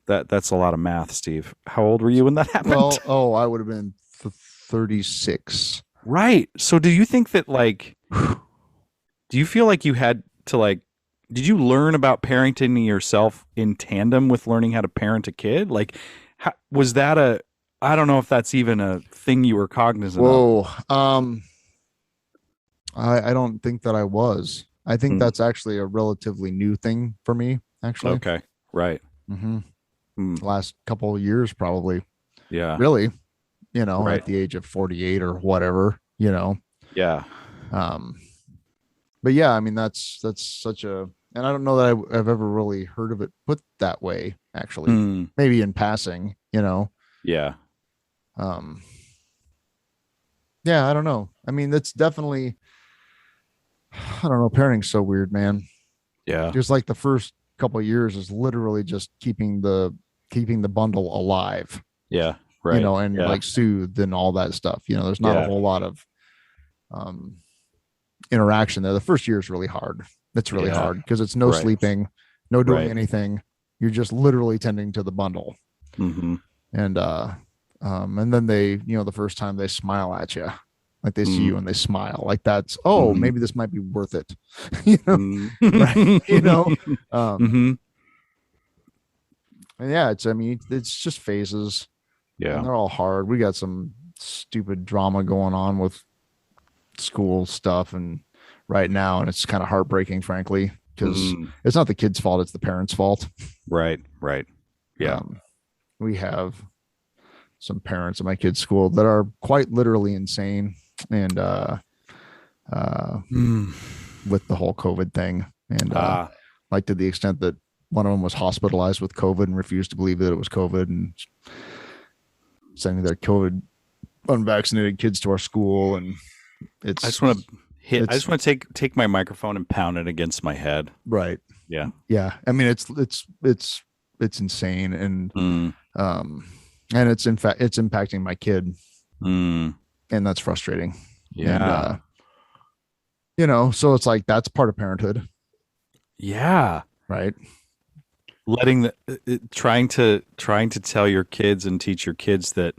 That's a lot of math, Steve. How old were you when that happened? Well, I would have been 36. Right. So do you think that do you feel like you had to did you learn about parenting yourself in tandem with learning how to parent a kid? Was that I don't know if that's even a thing you were cognizant of. I don't think that I was. I think that's actually a relatively new thing for me, actually. Okay. Right. Last couple of years, probably. Yeah. Really, right. At the age of 48 or whatever, Yeah. But yeah, I mean, that's such a, and I don't know that I've ever really heard of it put that way, actually. Maybe in passing, Yeah. Yeah, I don't know. I mean, that's definitely, I don't know. Parenting's so weird, man. Yeah. Just like the first couple of years is literally just keeping the bundle alive. Yeah. Right. And soothed and all that stuff. There's not a whole lot of interaction there. The first year is really hard. It's really hard because it's no sleeping, no doing anything. You're just literally tending to the bundle. And then they, the first time they smile at you, like they see you and they smile, like that's, maybe this might be worth it. Right? And yeah, it's just phases. Yeah. And they're all hard. We got some stupid drama going on with school stuff and right now, and it's kind of heartbreaking, frankly, because it's not the kid's fault, it's the parents' fault. Right. Yeah. We have some parents at my kid's school that are quite literally insane, and with the whole COVID thing, and to the extent that one of them was hospitalized with COVID and refused to believe that it was COVID, and sending their COVID unvaccinated kids to our school. And I just want to take my microphone and pound it against my head. Right. Yeah. Yeah. I mean, it's insane. And, and it's impacting my kid. And that's frustrating. Yeah. And, so it's like, that's part of parenthood. Yeah. Right. Letting trying to tell your kids and teach your kids that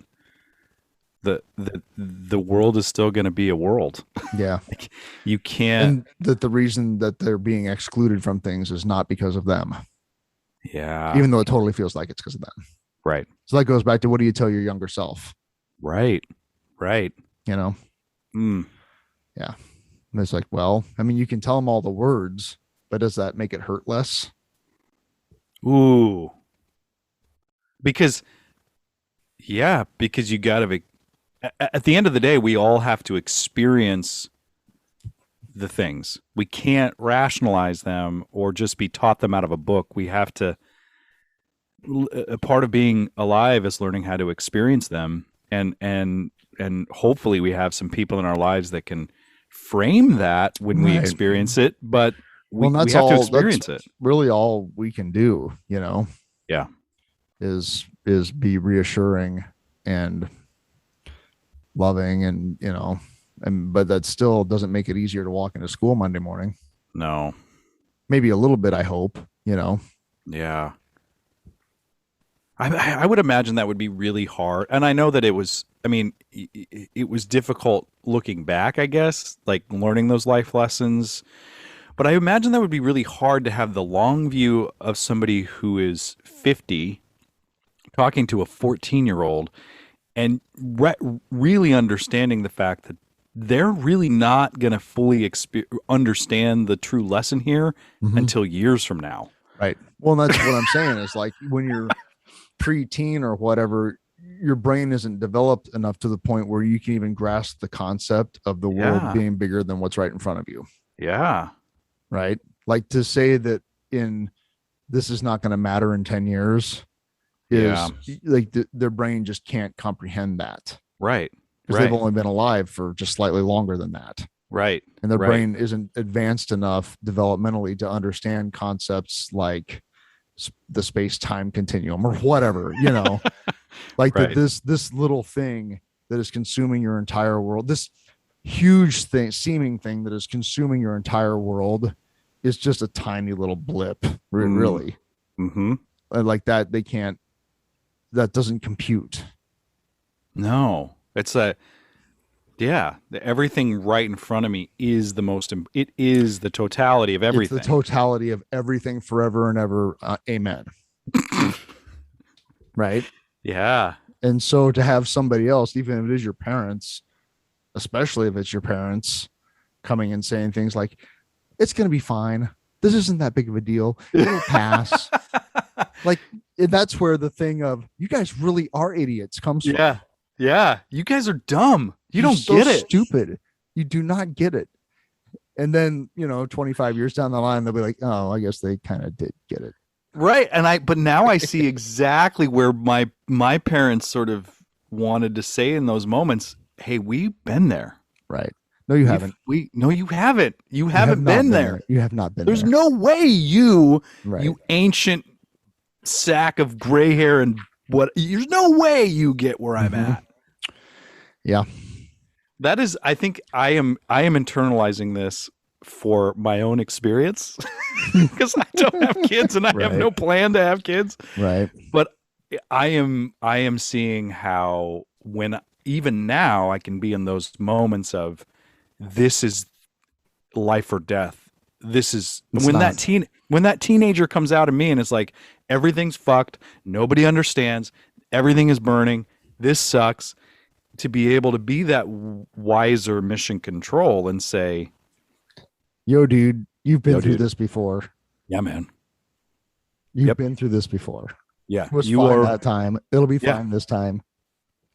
the world is still going to be a world. Yeah. You can't. And that the reason that they're being excluded from things is not because of them. Yeah. Even though it totally feels like it's because of them. Right. So that goes back to, what do you tell your younger self? Right. Yeah. And it's like, well, I mean, you can tell them all the words, but does that make it hurt less? Ooh. Because you got to be, at the end of the day, we all have to experience the things. We can't rationalize them or just be taught them out of a book. We have to, a part of being alive is learning how to experience them. And hopefully we have some people in our lives that can frame that when we experience it, but we have to experience it. Really all we can do, Yeah. is be reassuring and loving, and but that still doesn't make it easier to walk into school Monday morning. No. Maybe a little bit, I hope. Yeah. I would imagine that would be really hard. And I know that it was difficult looking back, I guess, like learning those life lessons. But I imagine that would be really hard to have the long view of somebody who is 50 talking to a 14-year-old and really understanding the fact that they're really not going to fully understand the true lesson here until years from now. Right. Well, that's what I'm saying is like when you're pre-teen or whatever, your brain isn't developed enough to the point where you can even grasp the concept of the world being bigger than what's right in front of you. Yeah. Right. Like to say that this is not going to matter in 10 years is like their brain just can't comprehend that. Right. Because they've only been alive for just slightly longer than that. Right. And their brain isn't advanced enough developmentally to understand concepts like the space-time continuum or whatever, like this little thing that is consuming your entire world, this huge seeming thing that is consuming your entire world is just a tiny little blip, really. Mm-hmm. And like that, that doesn't compute. No, it's everything right in front of me is it is the totality of everything. It's the totality of everything forever and ever. Amen. Right. Yeah. And so to have somebody else, even if it is your parents, especially if it's your parents, coming and saying things like, it's going to be fine. This isn't that big of a deal. It'll pass. Like, that's where the thing of you guys really are idiots comes from. Yeah. Yeah. You guys are dumb. You're don't so get it. Stupid. You do not get it. And then, 25 years down the line, they'll be like, oh, I guess they kind of did get it. Right. But now I see exactly where my parents sort of wanted to say in those moments, hey, we've been there. Right. No, you haven't. No, you haven't. You haven't been there. You have not been There's there. no way you ancient sack of gray hair and what, there's no way you get where I'm at. Yeah. That is, I think I am internalizing this for my own experience because I don't have kids and I have no plan to have kids. Right. But I am seeing how when even now I can be in those moments of this is life or death. This is when that teenager comes out of me and it's like everything's fucked. Nobody understands. Everything is burning. This sucks. To be able to be that wiser mission control and say, yo, dude, you've been through this before. Yeah, man. You've been through this before. Yeah. It was fine that time. It'll be fine this time.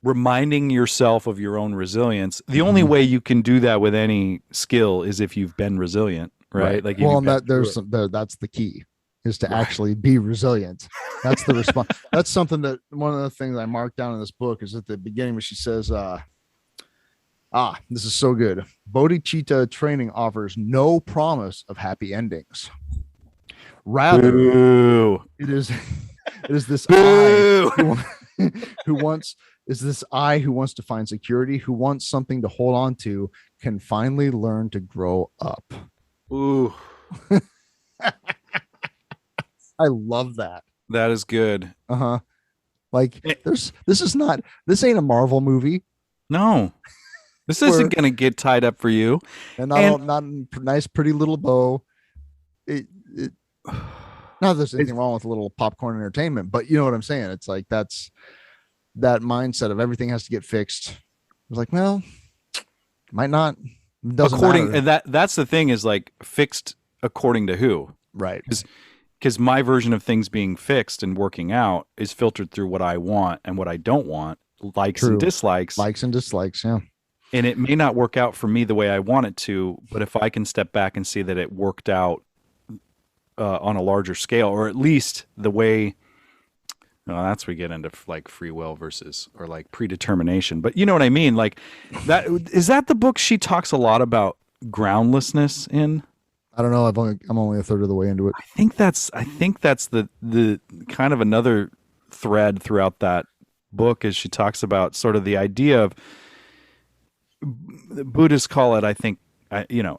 Reminding yourself of your own resilience. The only way you can do that with any skill is if you've been resilient, right? Like, that's the key, is to actually be resilient. That's the response. That's something that one of the things I marked down in this book is at the beginning when she says, this is so good. Bodhicitta training offers no promise of happy endings. Rather, it is this I who wants to find security, who wants something to hold on to, can finally learn to grow up. Ooh. I love that. That is good. Like this ain't a Marvel movie. No. This isn't going to get tied up for you. And not a nice, pretty little bow. Not that there's anything wrong with a little popcorn entertainment, but you know what I'm saying? It's like that's that mindset of everything has to get fixed. It's like, well, might not. It doesn't matter. And that's the thing is like fixed according to who? Right. Because my version of things being fixed and working out is filtered through what I want and what I don't want, likes and dislikes. Likes and dislikes, yeah. And it may not work out for me the way I want it to, but if I can step back and see that it worked out on a larger scale, or at least the way, that's where we get into like free will versus or like predetermination. But you know what I mean? Like that is that the book she talks a lot about groundlessness in? I don't know. I'm only a third of the way into it. I think that's the kind of another thread throughout that book is she talks about sort of the idea of the Buddhists call it, I think,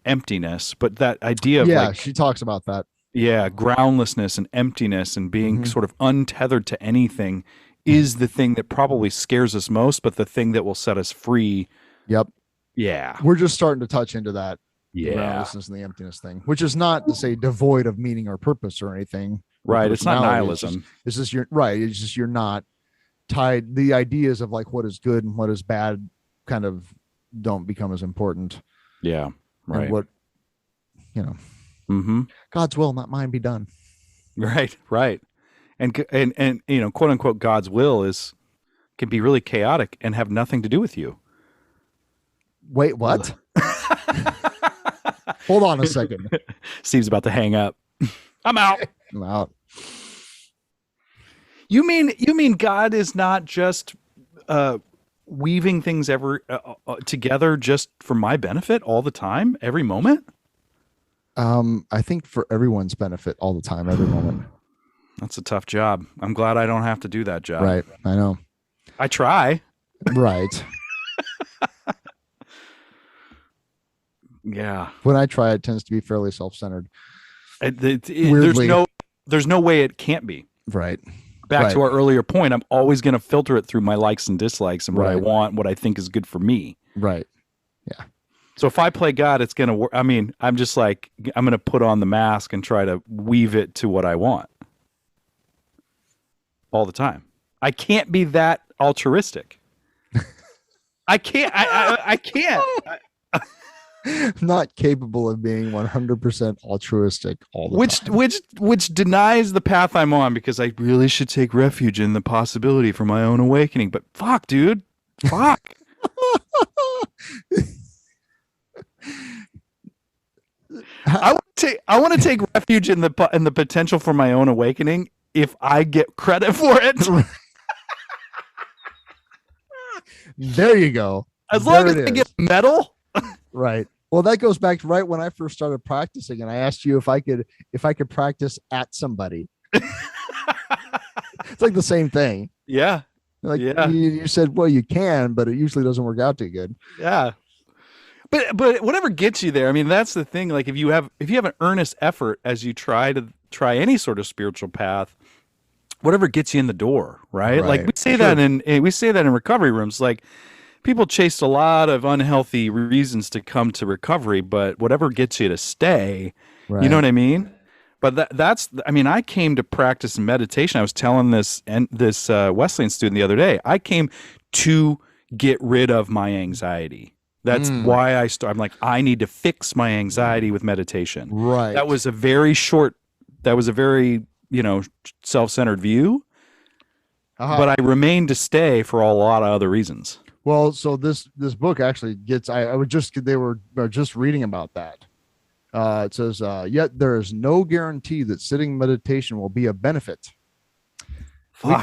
emptiness, but that idea of she talks about that. Yeah, groundlessness and emptiness and being sort of untethered to anything is the thing that probably scares us most, but the thing that will set us free. Yep. Yeah. We're just starting to touch into that the groundlessness and the emptiness thing, which is not to say devoid of meaning or purpose or anything. Right. It's not nihilism. It's just you're right. It's just you're not tied. The ideas of like what is good and what is bad kind of don't become as important. Yeah. Right. And what, God's will, not mine, be done. Right. Right. And quote unquote, God's will can be really chaotic and have nothing to do with you. Wait, what? Hold on a second. Steve's about to hang up. I'm out. I'm out. You mean God is not just weaving things together just for my benefit all the time, every moment? I think for everyone's benefit all the time, every moment. That's a tough job. I'm glad I don't have to do that job. Right. I know. I try. Right. Yeah. When I try, it tends to be fairly self-centered. There's no way it can't be. Right. Back to our earlier point, I'm always going to filter it through my likes and dislikes and what I want, what I think is good for me. Right. Yeah. So if I play God, it's going to work. I mean, I'm just like, I'm going to put on the mask and try to weave it to what I want all the time. I can't be that altruistic. I can't. I can't. Not capable of being 100% altruistic all the time. Which denies the path I'm on, because I really should take refuge in the possibility for my own awakening. But fuck, dude. Fuck. I want to take refuge in the potential for my own awakening if I get credit for it. There you go. As long as I get a medal. Right. Well, that goes back to right when I first started practicing, and I asked you if I could practice at somebody. It's like the same thing. Yeah. Like you said, well, you can, but it usually doesn't work out too good. Yeah. But whatever gets you there, I mean, that's the thing. Like if you have an earnest effort as you try any sort of spiritual path, whatever gets you in the door, right? Like we say that in recovery rooms, like people chase a lot of unhealthy reasons to come to recovery, but whatever gets you to stay, you know what I mean? But that's I came to practice meditation. I was telling this Wesleyan student the other day, I came to get rid of my anxiety. That's why I'm like, I need to fix my anxiety with meditation. Right. That was a very self-centered view, but I remained to stay for a lot of other reasons. Well, so this book actually gets, they were just reading about that. It says, yet there is no guarantee that sitting meditation will be a benefit. Fuck.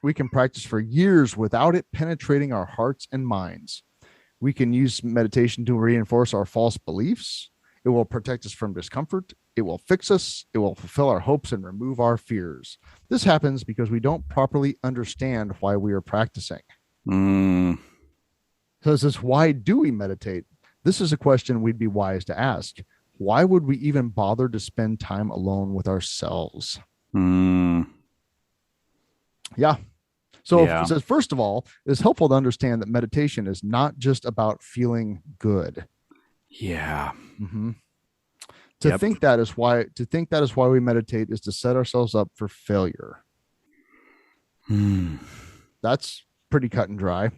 We can practice for years without it penetrating our hearts and minds. We can use meditation to reinforce our false beliefs. It will protect us from discomfort. It will fix us. It will fulfill our hopes and remove our fears. This happens because we don't properly understand why we are practicing. So it says, why do we meditate? This is a question we'd be wise to ask. Why would we even bother to spend time alone with ourselves? Yeah. So it says, first of all, it's helpful to understand that meditation is not just about feeling good. Yeah. Mm-hmm. To think that is why we meditate is to set ourselves up for failure. That's pretty cut and dry.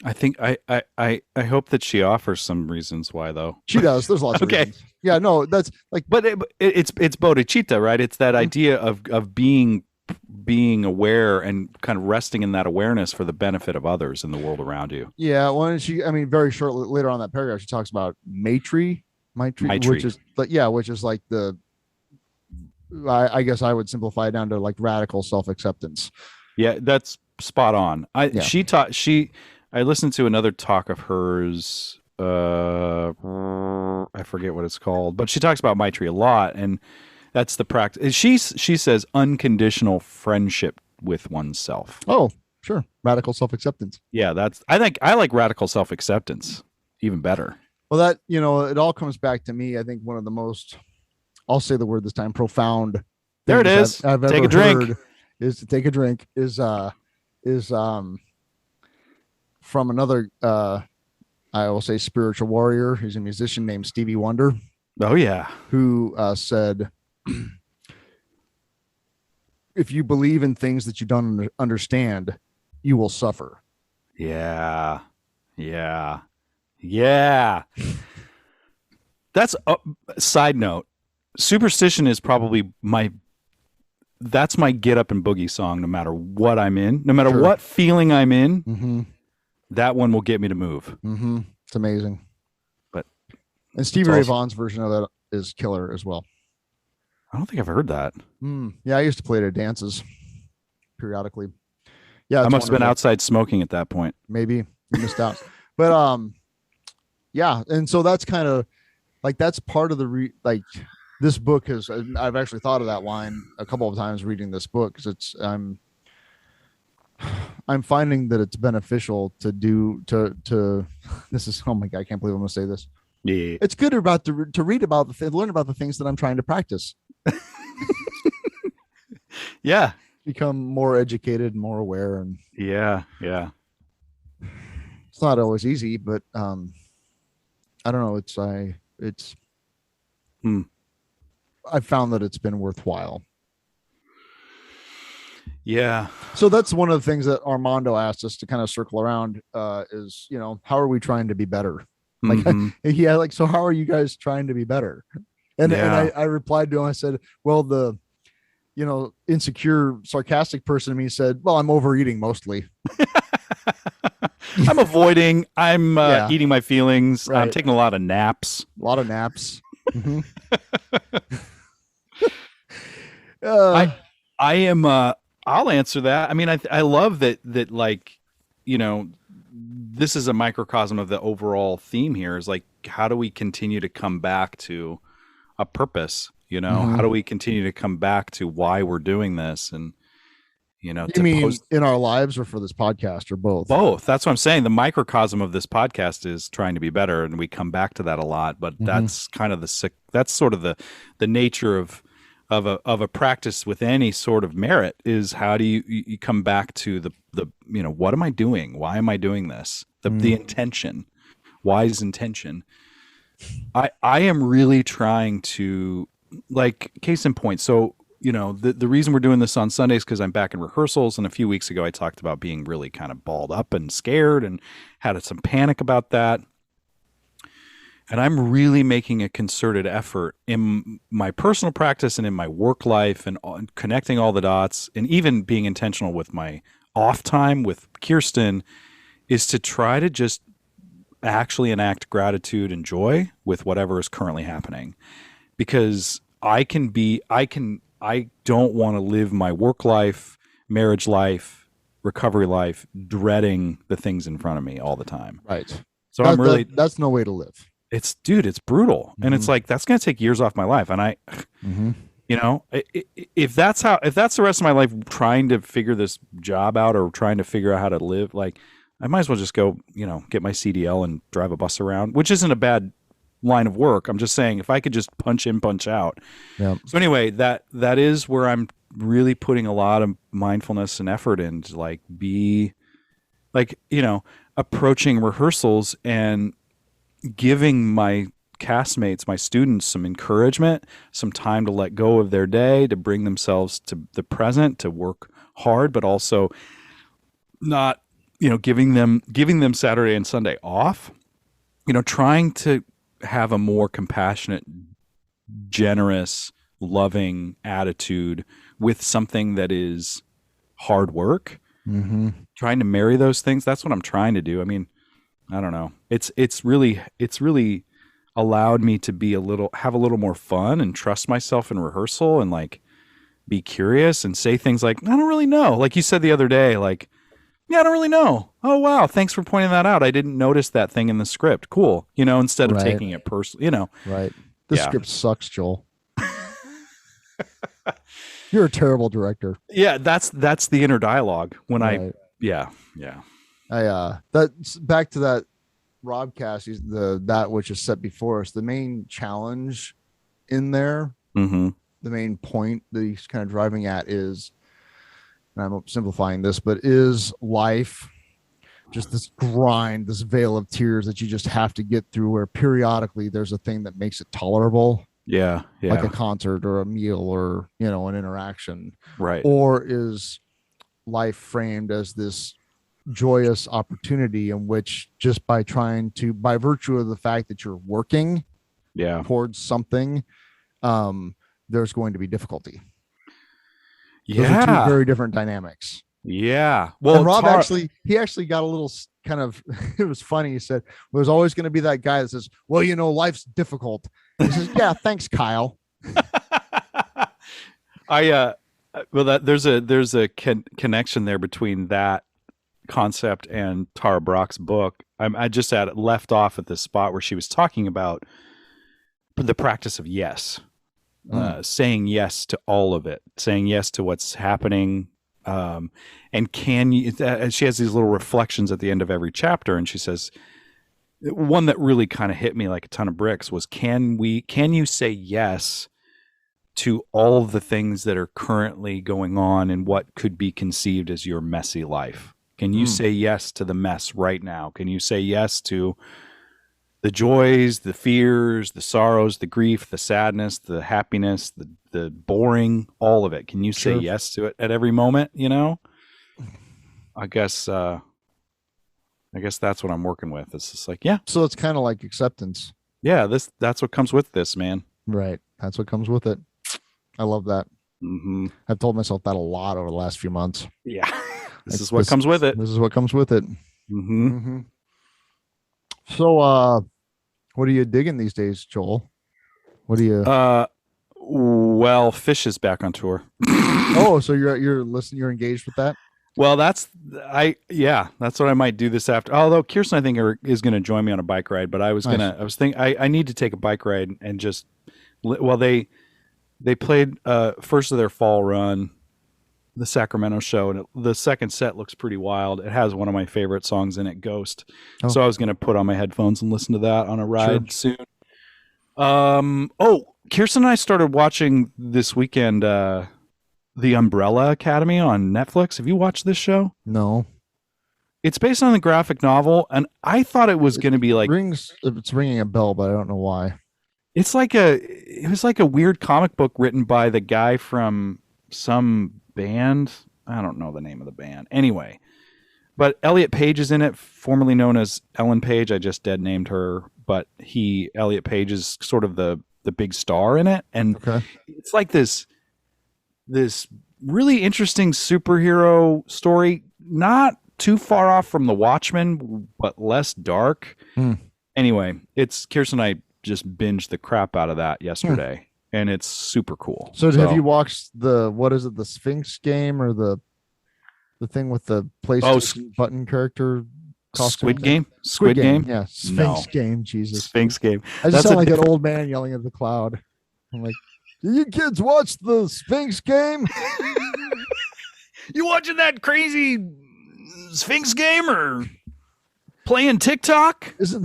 I think I hope that she offers some reasons why, though. She does. There's lots of reasons. Yeah, no, that's like, but it's bodhicitta, right? It's that idea of being aware and kind of resting in that awareness for the benefit of others in the world around you. Yeah. Well, very shortly later on in that paragraph, she talks about Maitri, which is like I guess I would simplify it down to like radical self-acceptance. Yeah, that's spot on. I listened to another talk of hers. I forget what it's called, but she talks about Maitri a lot, and that's the practice. She says unconditional friendship with oneself. Oh, sure. Radical self-acceptance. Yeah, I think I like radical self-acceptance even better. Well, that, it all comes back to me. I think one of the most, I'll say the word this time, profound. There it is. I've take ever a drink. Heard is to take a drink is from another I will say spiritual warrior. He's a musician named Stevie Wonder. Oh yeah. Who said, if you believe in things that you don't understand, you will suffer. Yeah. Yeah. Yeah. That's a side note. Superstition is probably that's my get up and boogie song no matter what I'm in, no matter what feeling I'm in. Mm-hmm. That one will get me to move. Mm-hmm. It's amazing. And Stevie Ray Vaughan's version of that is killer as well. I don't think I've heard that. Yeah, I used to play it at dances periodically. Yeah, I must have been outside smoking at that point. Maybe you missed out. But yeah, and so that's kind of like that's part of the this book is. I've actually thought of that line a couple of times reading this book because I'm finding that it's beneficial to this is, oh my God, I can't believe I'm gonna say this. Yeah. It's good to read about learn about the things that I'm trying to practice. Yeah. Become more educated and more aware. And yeah. It's not always easy, but I don't know. I found that it's been worthwhile. Yeah. So that's one of the things that Armando asked us to kind of circle around is, how are we trying to be better? Like, so how are you guys trying to be better? And I replied to him, I said, well, the, insecure, sarcastic person in me said, well, I'm overeating mostly. I'm avoiding, I'm eating my feelings. Right. I'm taking a lot of naps. Mm-hmm. I am, I'll answer that. I mean, I love that like, this is a microcosm of the overall theme here is like, how do we continue to come back to a purpose? How do we continue to come back to why we're doing this? And, you mean in our lives or for this podcast or both? Both. That's what I'm saying. The microcosm of this podcast is trying to be better. And we come back to that a lot, but that's kind of that's sort of the nature of a practice with any sort of merit is how do you come back to the what am I doing? Why am I doing this? The intention. Wise intention. I am really trying to, like, case in point. So, the reason we're doing this on Sundays because I'm back in rehearsals, and a few weeks ago I talked about being really kind of balled up and scared and had some panic about that. And I'm really making a concerted effort in my personal practice and in my work life and connecting all the dots and even being intentional with my off time with Kirsten is to try to just actually enact gratitude and joy with whatever is currently happening. Because I don't want to live my work life, marriage life, recovery life, dreading the things in front of me all the time. Right. So that's no way to live. It's brutal. And it's like, that's going to take years off my life. And if that's the rest of my life trying to figure this job out or trying to figure out how to live, like I might as well just go, get my CDL and drive a bus around, which isn't a bad line of work. I'm just saying if I could just punch in, punch out. Yeah. So anyway, that is where I'm really putting a lot of mindfulness and effort into like be like, approaching rehearsals and giving my castmates, my students, some encouragement, some time to let go of their day, to bring themselves to the present, to work hard, but also not, giving them Saturday and Sunday off, trying to have a more compassionate, generous, loving attitude with something that is hard work, trying to marry those things. That's what I'm trying to do. I mean, I don't know. It's really allowed me to have a little more fun and trust myself in rehearsal and like be curious and say things like, I don't really know. Like you said the other day, like, yeah, I don't really know. Oh, wow. Thanks for pointing that out. I didn't notice that thing in the script. Cool. Instead of taking it personally, Right. The script sucks, Joel. You're a terrible director. Yeah. That's the inner dialogue when Yeah. That's back to that Rob Cassie's that which is set before us. The main challenge in there, the main point that he's kind of driving at is, and I'm simplifying this, but is life just this grind, this veil of tears that you just have to get through, where periodically there's a thing that makes it tolerable. Yeah. Like a concert or a meal or, an interaction. Right. Or is life framed as this joyous opportunity in which, just by virtue of the fact that you're working towards something, there's going to be difficulty. Those are two very different dynamics. Yeah. Well, and Rob actually got a little kind of, it was funny. He said, there's always going to be that guy that says, well, life's difficult. He says, yeah, thanks, Kyle. There's a connection there between that concept and Tara Brach's book. I just left off at the spot where she was talking about the practice of yes, saying yes to all of it, saying yes to what's happening. And she has these little reflections at the end of every chapter, and she says, one that really kind of hit me like a ton of bricks was, can you say yes to all of the things that are currently going on in what could be conceived as your messy life? Can you say yes to the mess right now? Can you say yes to the joys, the fears, the sorrows, the grief, the sadness, the happiness, the boring, all of it? Can you say yes to it at every moment? I guess that's what I'm working with. It's just like, yeah. So it's kind of like acceptance. Yeah, that's what comes with this, man. Right. That's what comes with it. I love that. Mm-hmm. I've told myself that a lot over the last few months. Yeah. This is what comes with it. This is what comes with it. Mm-hmm. Mm-hmm. So, what are you digging these days, Joel? What do you? Well, Fish is back on tour. Oh, so you're listening. You're engaged with that. Well, that's what I might do this after. Although Kirsten, I think, is going to join me on a bike ride. But I was thinking I need to take a bike ride and just. Well, they played first of their fall run, the Sacramento show, and the second set looks pretty wild. It has one of my favorite songs in it, Ghost. Oh. So I was going to put on my headphones and listen to that on a ride soon. Kirsten and I started watching this weekend The Umbrella Academy on Netflix. Have you watched this show? No. It's based on the graphic novel, and I thought it was going to be like... It's ringing a bell, but I don't know why. It was like a weird comic book written by the guy from some band. I don't know the name of the band. Anyway, but Elliot Page is in it, formerly known as Ellen Page. I just dead named her, but Elliot Page is sort of the big star in it. And it's like this really interesting superhero story, not too far off from The Watchmen, but less dark. Anyway, Kirsten and I just binged the crap out of that yesterday, and it's super cool. So have you watched the Sphinx game, or the thing with the PlayStation button character costume? Squid Game? Yeah, Sphinx game. Jesus. Sphinx game. I just sound like an old man yelling at the cloud. I'm like, do you kids watch the Sphinx game? You watching that crazy Sphinx game or playing TikTok? Isn't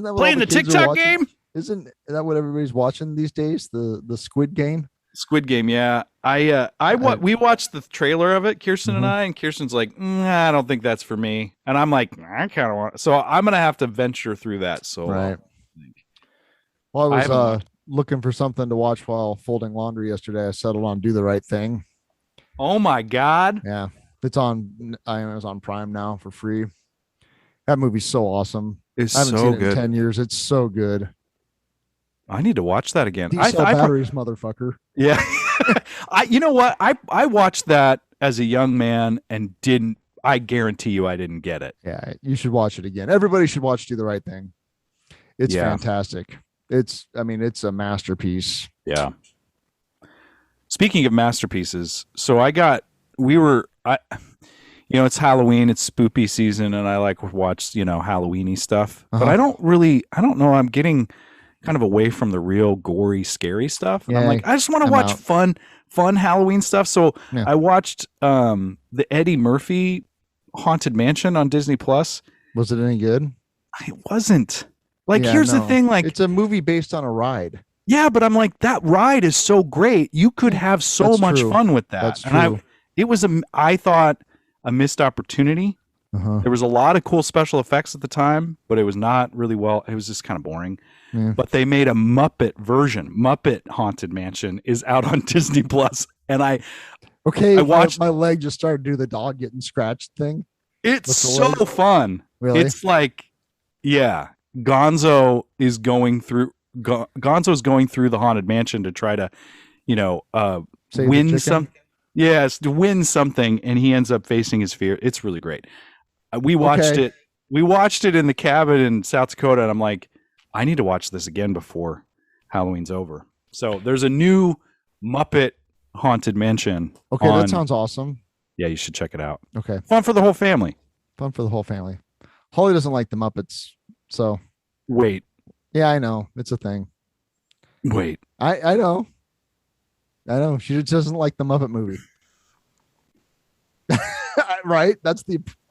that what playing the TikTok game? Isn't that what everybody's watching these days? The Squid Game? Squid Game, yeah. We watched the trailer of it, Kirsten and I, and Kirsten's like, I don't think that's for me. And I'm like, I kind of want. So I'm going to have to venture through that. So right. Well, I was looking for something to watch while folding laundry yesterday. I settled on Do the Right Thing. Oh my God. Yeah. It's on Amazon Prime now for free. That movie's so awesome. It's I haven't so seen it good. in 10 years. It's so good. I need to watch that again. I batteries, motherfucker. Yeah. You know what? I watched that as a young man and I guarantee you I didn't get it. Yeah, you should watch it again. Everybody should watch Do the Right Thing. It's fantastic. It's a masterpiece. Yeah. Speaking of masterpieces, so it's Halloween, it's spoopy season, and I like to watch, Halloween-y stuff. But I don't know, I'm getting kind of away from the real gory, scary stuff. And I'm like, I just want to watch fun Halloween stuff. So I watched the Eddie Murphy Haunted Mansion on Disney Plus. Was it any good? It wasn't. Here's the thing, it's a movie based on a ride. Yeah, but I'm like, that ride is so great. You could have so much fun with that. That's true. I thought a missed opportunity. There was a lot of cool special effects at the time, but it was not really well. It was just kind of boring. Yeah. But they made a Muppet version. Muppet Haunted Mansion is out on Disney Plus, and I watched. My leg just started to do the dog getting scratched thing. It's so fun. Really? It's like, yeah, Gonzo's going through the Haunted Mansion to try to, win some. Yes, to win something, and he ends up facing his fear. It's really great. We watched it. We watched it in the cabin in South Dakota, and I'm like, I need to watch this again before Halloween's over. So there's a new Muppet Haunted Mansion. Okay, that sounds awesome. Yeah, you should check it out. Okay. Fun for the whole family. Holly doesn't like the Muppets, so. Wait. Yeah, I know. It's a thing. Wait. I know. She just doesn't like the Muppet movie. Right?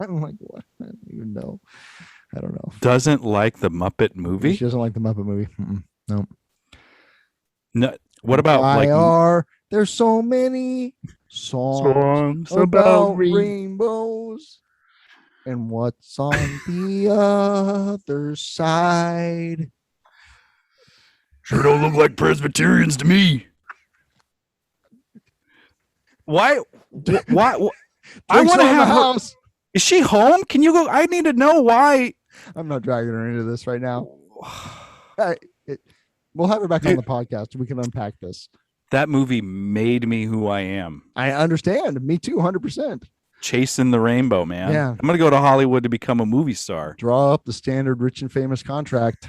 I'm like, what? I don't even know. I don't know. Doesn't like the Muppet movie? She doesn't like the Muppet movie. No. No. What about there's so many songs about rainbows and what's on the other side? Sure don't look like Presbyterians to me. Why? I want to have her house. Is she home? Can you go? I need to know why. I'm not dragging her into this right now. We'll have her back on the podcast. We can unpack this. That movie made me who I am. I understand. Me too, 100%. Chasing the rainbow, man. Yeah. I'm going to go to Hollywood to become a movie star. Draw up the standard rich and famous contract.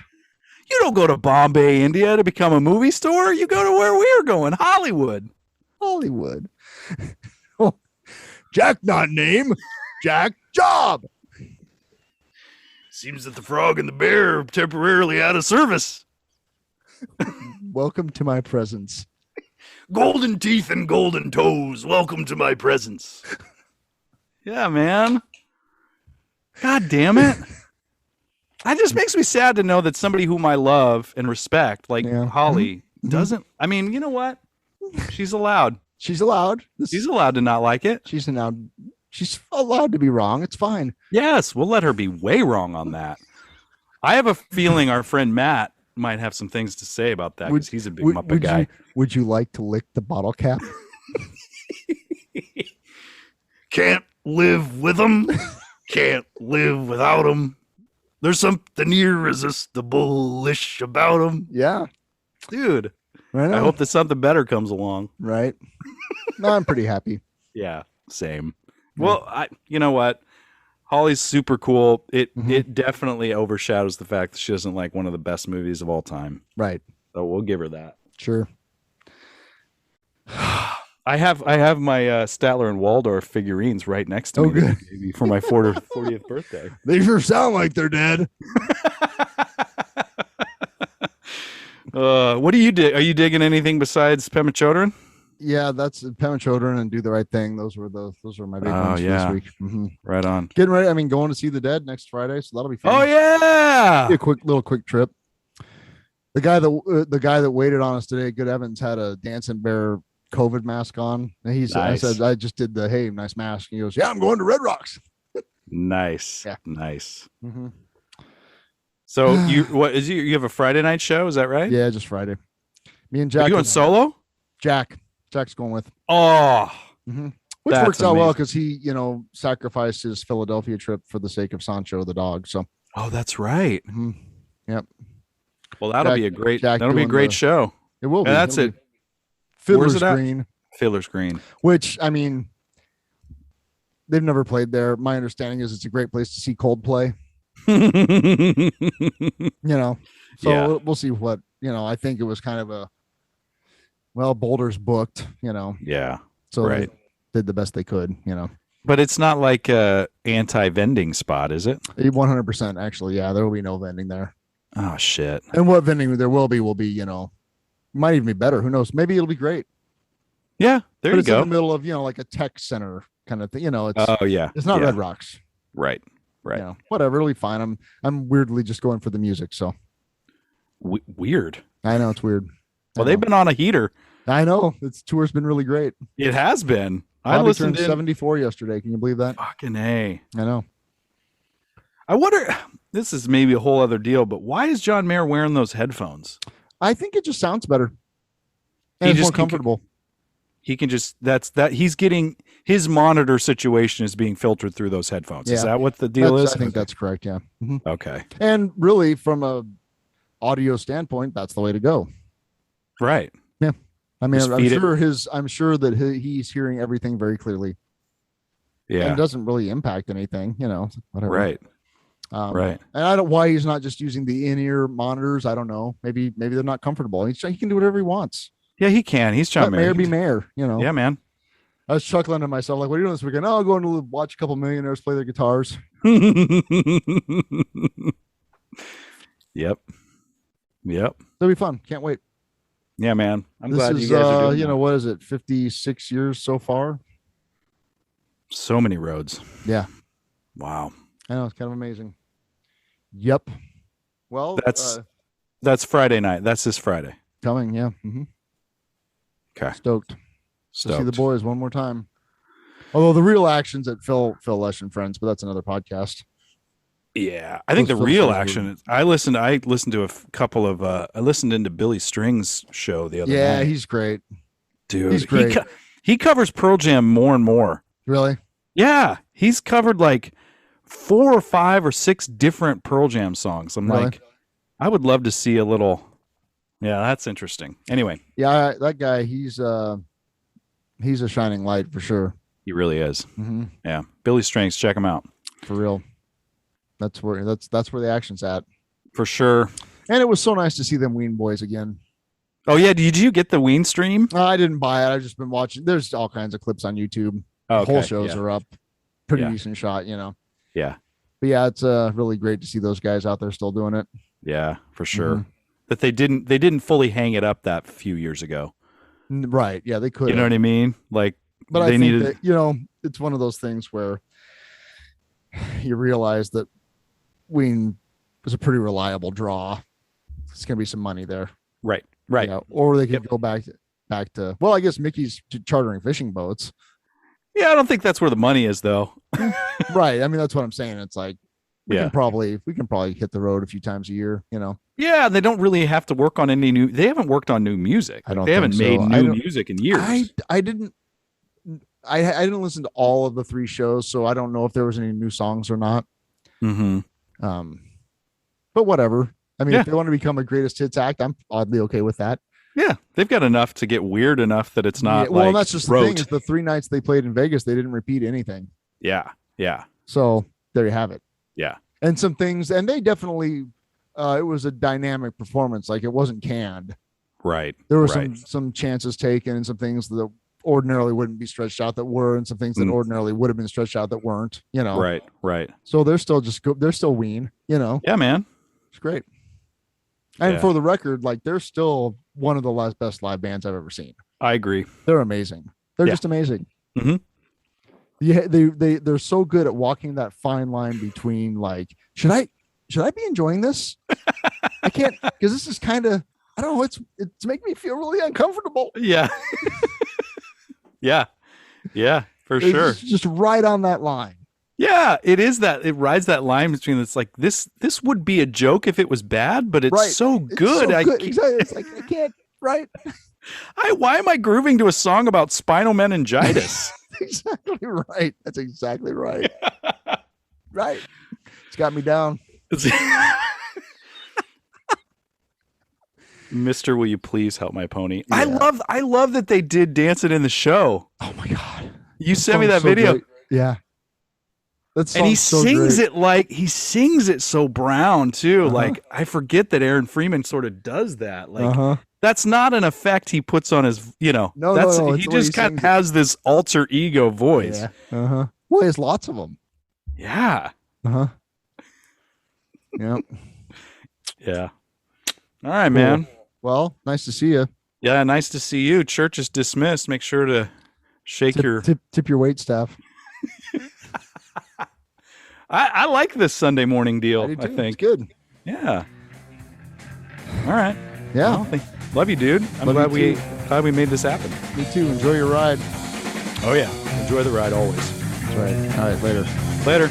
You don't go to Bombay, India to become a movie star. You go to where we're going, Hollywood. Jack, not name. Jack, job. Seems that the frog and the bear are temporarily out of service. Welcome to my presence. Golden teeth and golden toes. Welcome to my presence. Yeah, man. God damn it. It just makes me sad to know that somebody whom I love and respect, like Holly, doesn't. I mean, you know what? She's allowed. She's allowed. She's allowed to not like it. She's allowed to be wrong. It's fine. Yes, we'll let her be way wrong on that. I have a feeling our friend Matt might have some things to say about that because he's a big Muppet guy. Would you like to lick the bottle cap? Can't live with them. Can't live without them. There's something irresistible-ish about them. Yeah. Dude. I hope that something better comes along. Right. No, I'm pretty happy. Yeah, same. Well, you know what? Holly's super cool. It definitely overshadows the fact that she doesn't like one of the best movies of all time. Right. So we'll give her that. Sure. I have my Statler and Waldorf figurines right next to me good. For my 40th birthday. They sure sound like they're dead. What do you dig? Are you digging anything besides Pema Chodron? Yeah, that's Pema Chodron and Do the Right Thing. Those were my big ones this week. Mm-hmm. Right on. Getting ready. I mean, going to see the Dead next Friday, so that'll be fun. Oh yeah, be a quick trip. The guy that waited on us today, Good Evans, had a Dancing Bear COVID mask on. And nice. I said, I just did the nice mask. And he goes, yeah, I'm going to Red Rocks. Nice. Yeah. Nice. Mm-hmm. So you have a Friday night show? Is that right? Yeah, just Friday. Me and Jack. Are you going solo? Jack's going with. Oh, mm-hmm. Which works out well because he, sacrificed his Philadelphia trip for the sake of Sancho the dog. So. Oh, that's right. Mm-hmm. Yep. Well, that'll be a great show. It will be. That's it. Fiddler's Green. Fiddler's Green. Which, I mean, they've never played there. My understanding is it's a great place to see Coldplay. So we'll see what, I think it was kind of Boulder's booked, Yeah. So they did the best they could, But it's not like a anti-vending spot, is it? 100% actually. Yeah, there will be no vending there. Oh shit. And what vending there will be, might even be better. Who knows? Maybe it'll be great. Yeah, there you go. In the middle of, like a tech center kind of thing. It's not Red Rocks. Right. Whatever, it'll be fine. I'm weirdly just going for the music. So weird. I know it's weird. Well, they've been on a heater. I know. Its tour's been really great. It has been. I listened to 74 yesterday. Can you believe that? Fucking A. I know. I wonder, this is maybe a whole other deal, but why is John Mayer wearing those headphones? I think it just sounds better. And it's more comfortable. He can just, he's getting, his monitor situation is being filtered through those headphones. Yeah. Is that what the deal is? I think that's correct, yeah. Mm-hmm. Okay. And really, from a audio standpoint, that's the way to go. Right. Yeah. I mean, I'm sure that he's hearing everything very clearly. Yeah. And it doesn't really impact anything, whatever. Right. Right. And I don't why he's not just using the in-ear monitors. I don't know. Maybe they're not comfortable. He can do whatever he wants. Yeah, he can. He's John Mayer. Mayor be mayor, Yeah, man. I was chuckling to myself, like, what are you doing this weekend? Oh, I'm going to watch a couple millionaires play their guitars. Yep. It'll be fun. Can't wait. Yeah, man. I'm glad you guys are doing what is it? 56 years so far? So many roads. Yeah. Wow. I know, it's kind of amazing. Yep. Well, that's Friday night. That's this Friday. Coming, yeah. Mm-hmm. Okay. Stoked to see the boys one more time. Although the real action's at Phil Lesh and Friends, but that's another podcast. Yeah, I think the real action. I listened to a couple of. I listened into Billy String's show the other night. Yeah, he's great, dude. He's great. He covers Pearl Jam more and more. Really? Yeah, he's covered like 4 or 5 or 6 different Pearl Jam songs. I'm like, I would love to see a little. Yeah, that's interesting. Anyway. Yeah, that guy, he's a shining light for sure. He really is. Mm-hmm. Yeah. Billy Strings, check him out. For real. That's where the action's at. For sure. And it was so nice to see them Ween boys again. Oh yeah, did you get the Ween stream? I didn't buy it. I've just been watching. There's all kinds of clips on YouTube. Okay. The whole shows are up. Pretty decent shot, Yeah. But yeah, it's really great to see those guys out there still doing it. Yeah, for sure. Mm-hmm. That they didn't fully hang it up that few years ago. Right. Yeah, they could. You know what I mean? Like, but they needed. That, it's one of those things where you realize that Ween was a pretty reliable draw. It's going to be some money there. Right. Or they could go back to. Well, I guess Mickey's chartering fishing boats. Yeah, I don't think that's where the money is, though. Right. I mean, that's what I'm saying. It's like we can probably hit the road a few times a year. Yeah, they don't really have to work on any new. They haven't worked on new music. They haven't made new music in years. I didn't listen to all of the 3 shows, so I don't know if there was any new songs or not. Mm-hmm. But whatever. I mean, if they want to become a greatest hits act, I'm oddly okay with that. Yeah, they've got enough to get weird enough that it's not. Well, that's just the thing. Is the 3 nights they played in Vegas, they didn't repeat anything. Yeah. So there you have it. Yeah. And some things, and they definitely. It was a dynamic performance. Like, it wasn't canned. Right. There were some chances taken and some things that ordinarily wouldn't be stretched out that were, and some things that ordinarily would have been stretched out that weren't, Right. So they're still Ween, Yeah, man. It's great. And for the record, like, they're still one of the best live bands I've ever seen. I agree. They're amazing. They're just amazing. Mm-hmm. Yeah. They're so good at walking that fine line between, like, should I be enjoying this? I can't, because this is kind of, I don't know, it's making me feel really uncomfortable. Yeah. Yeah, for sure. It's just right on that line. Yeah, it is that. It rides that line between, it's like, this would be a joke if it was bad, but it's so good. It's so good. Exactly. It's like, I can't, right? Why am I grooving to a song about spinal meningitis? Exactly right. That's exactly right. Right. It's got me down. Mister, will you please help my pony? Yeah. I love that they did Dancing in the Show. Oh my God. You sent me that video. Great. Yeah. And he sings it so brown too. Like, I forget that Aaron Freeman sort of does that. Like, that's not an effect he puts on his, No, he just kind of has this alter ego voice. Yeah. Well, there's lots of them. Yeah. Yep. Yeah. All right, man. Well, nice to see you. Yeah, nice to see you. Church is dismissed. Make sure to tip your wait staff. I like this Sunday morning deal. I think it's good. Yeah. All right. Yeah. Well, love you, dude. I'm glad we made this happen. Me too. Enjoy your ride. Oh yeah. Enjoy the ride always. That's right. All right. Later. Later.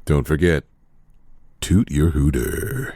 Don't forget, toot your hooter.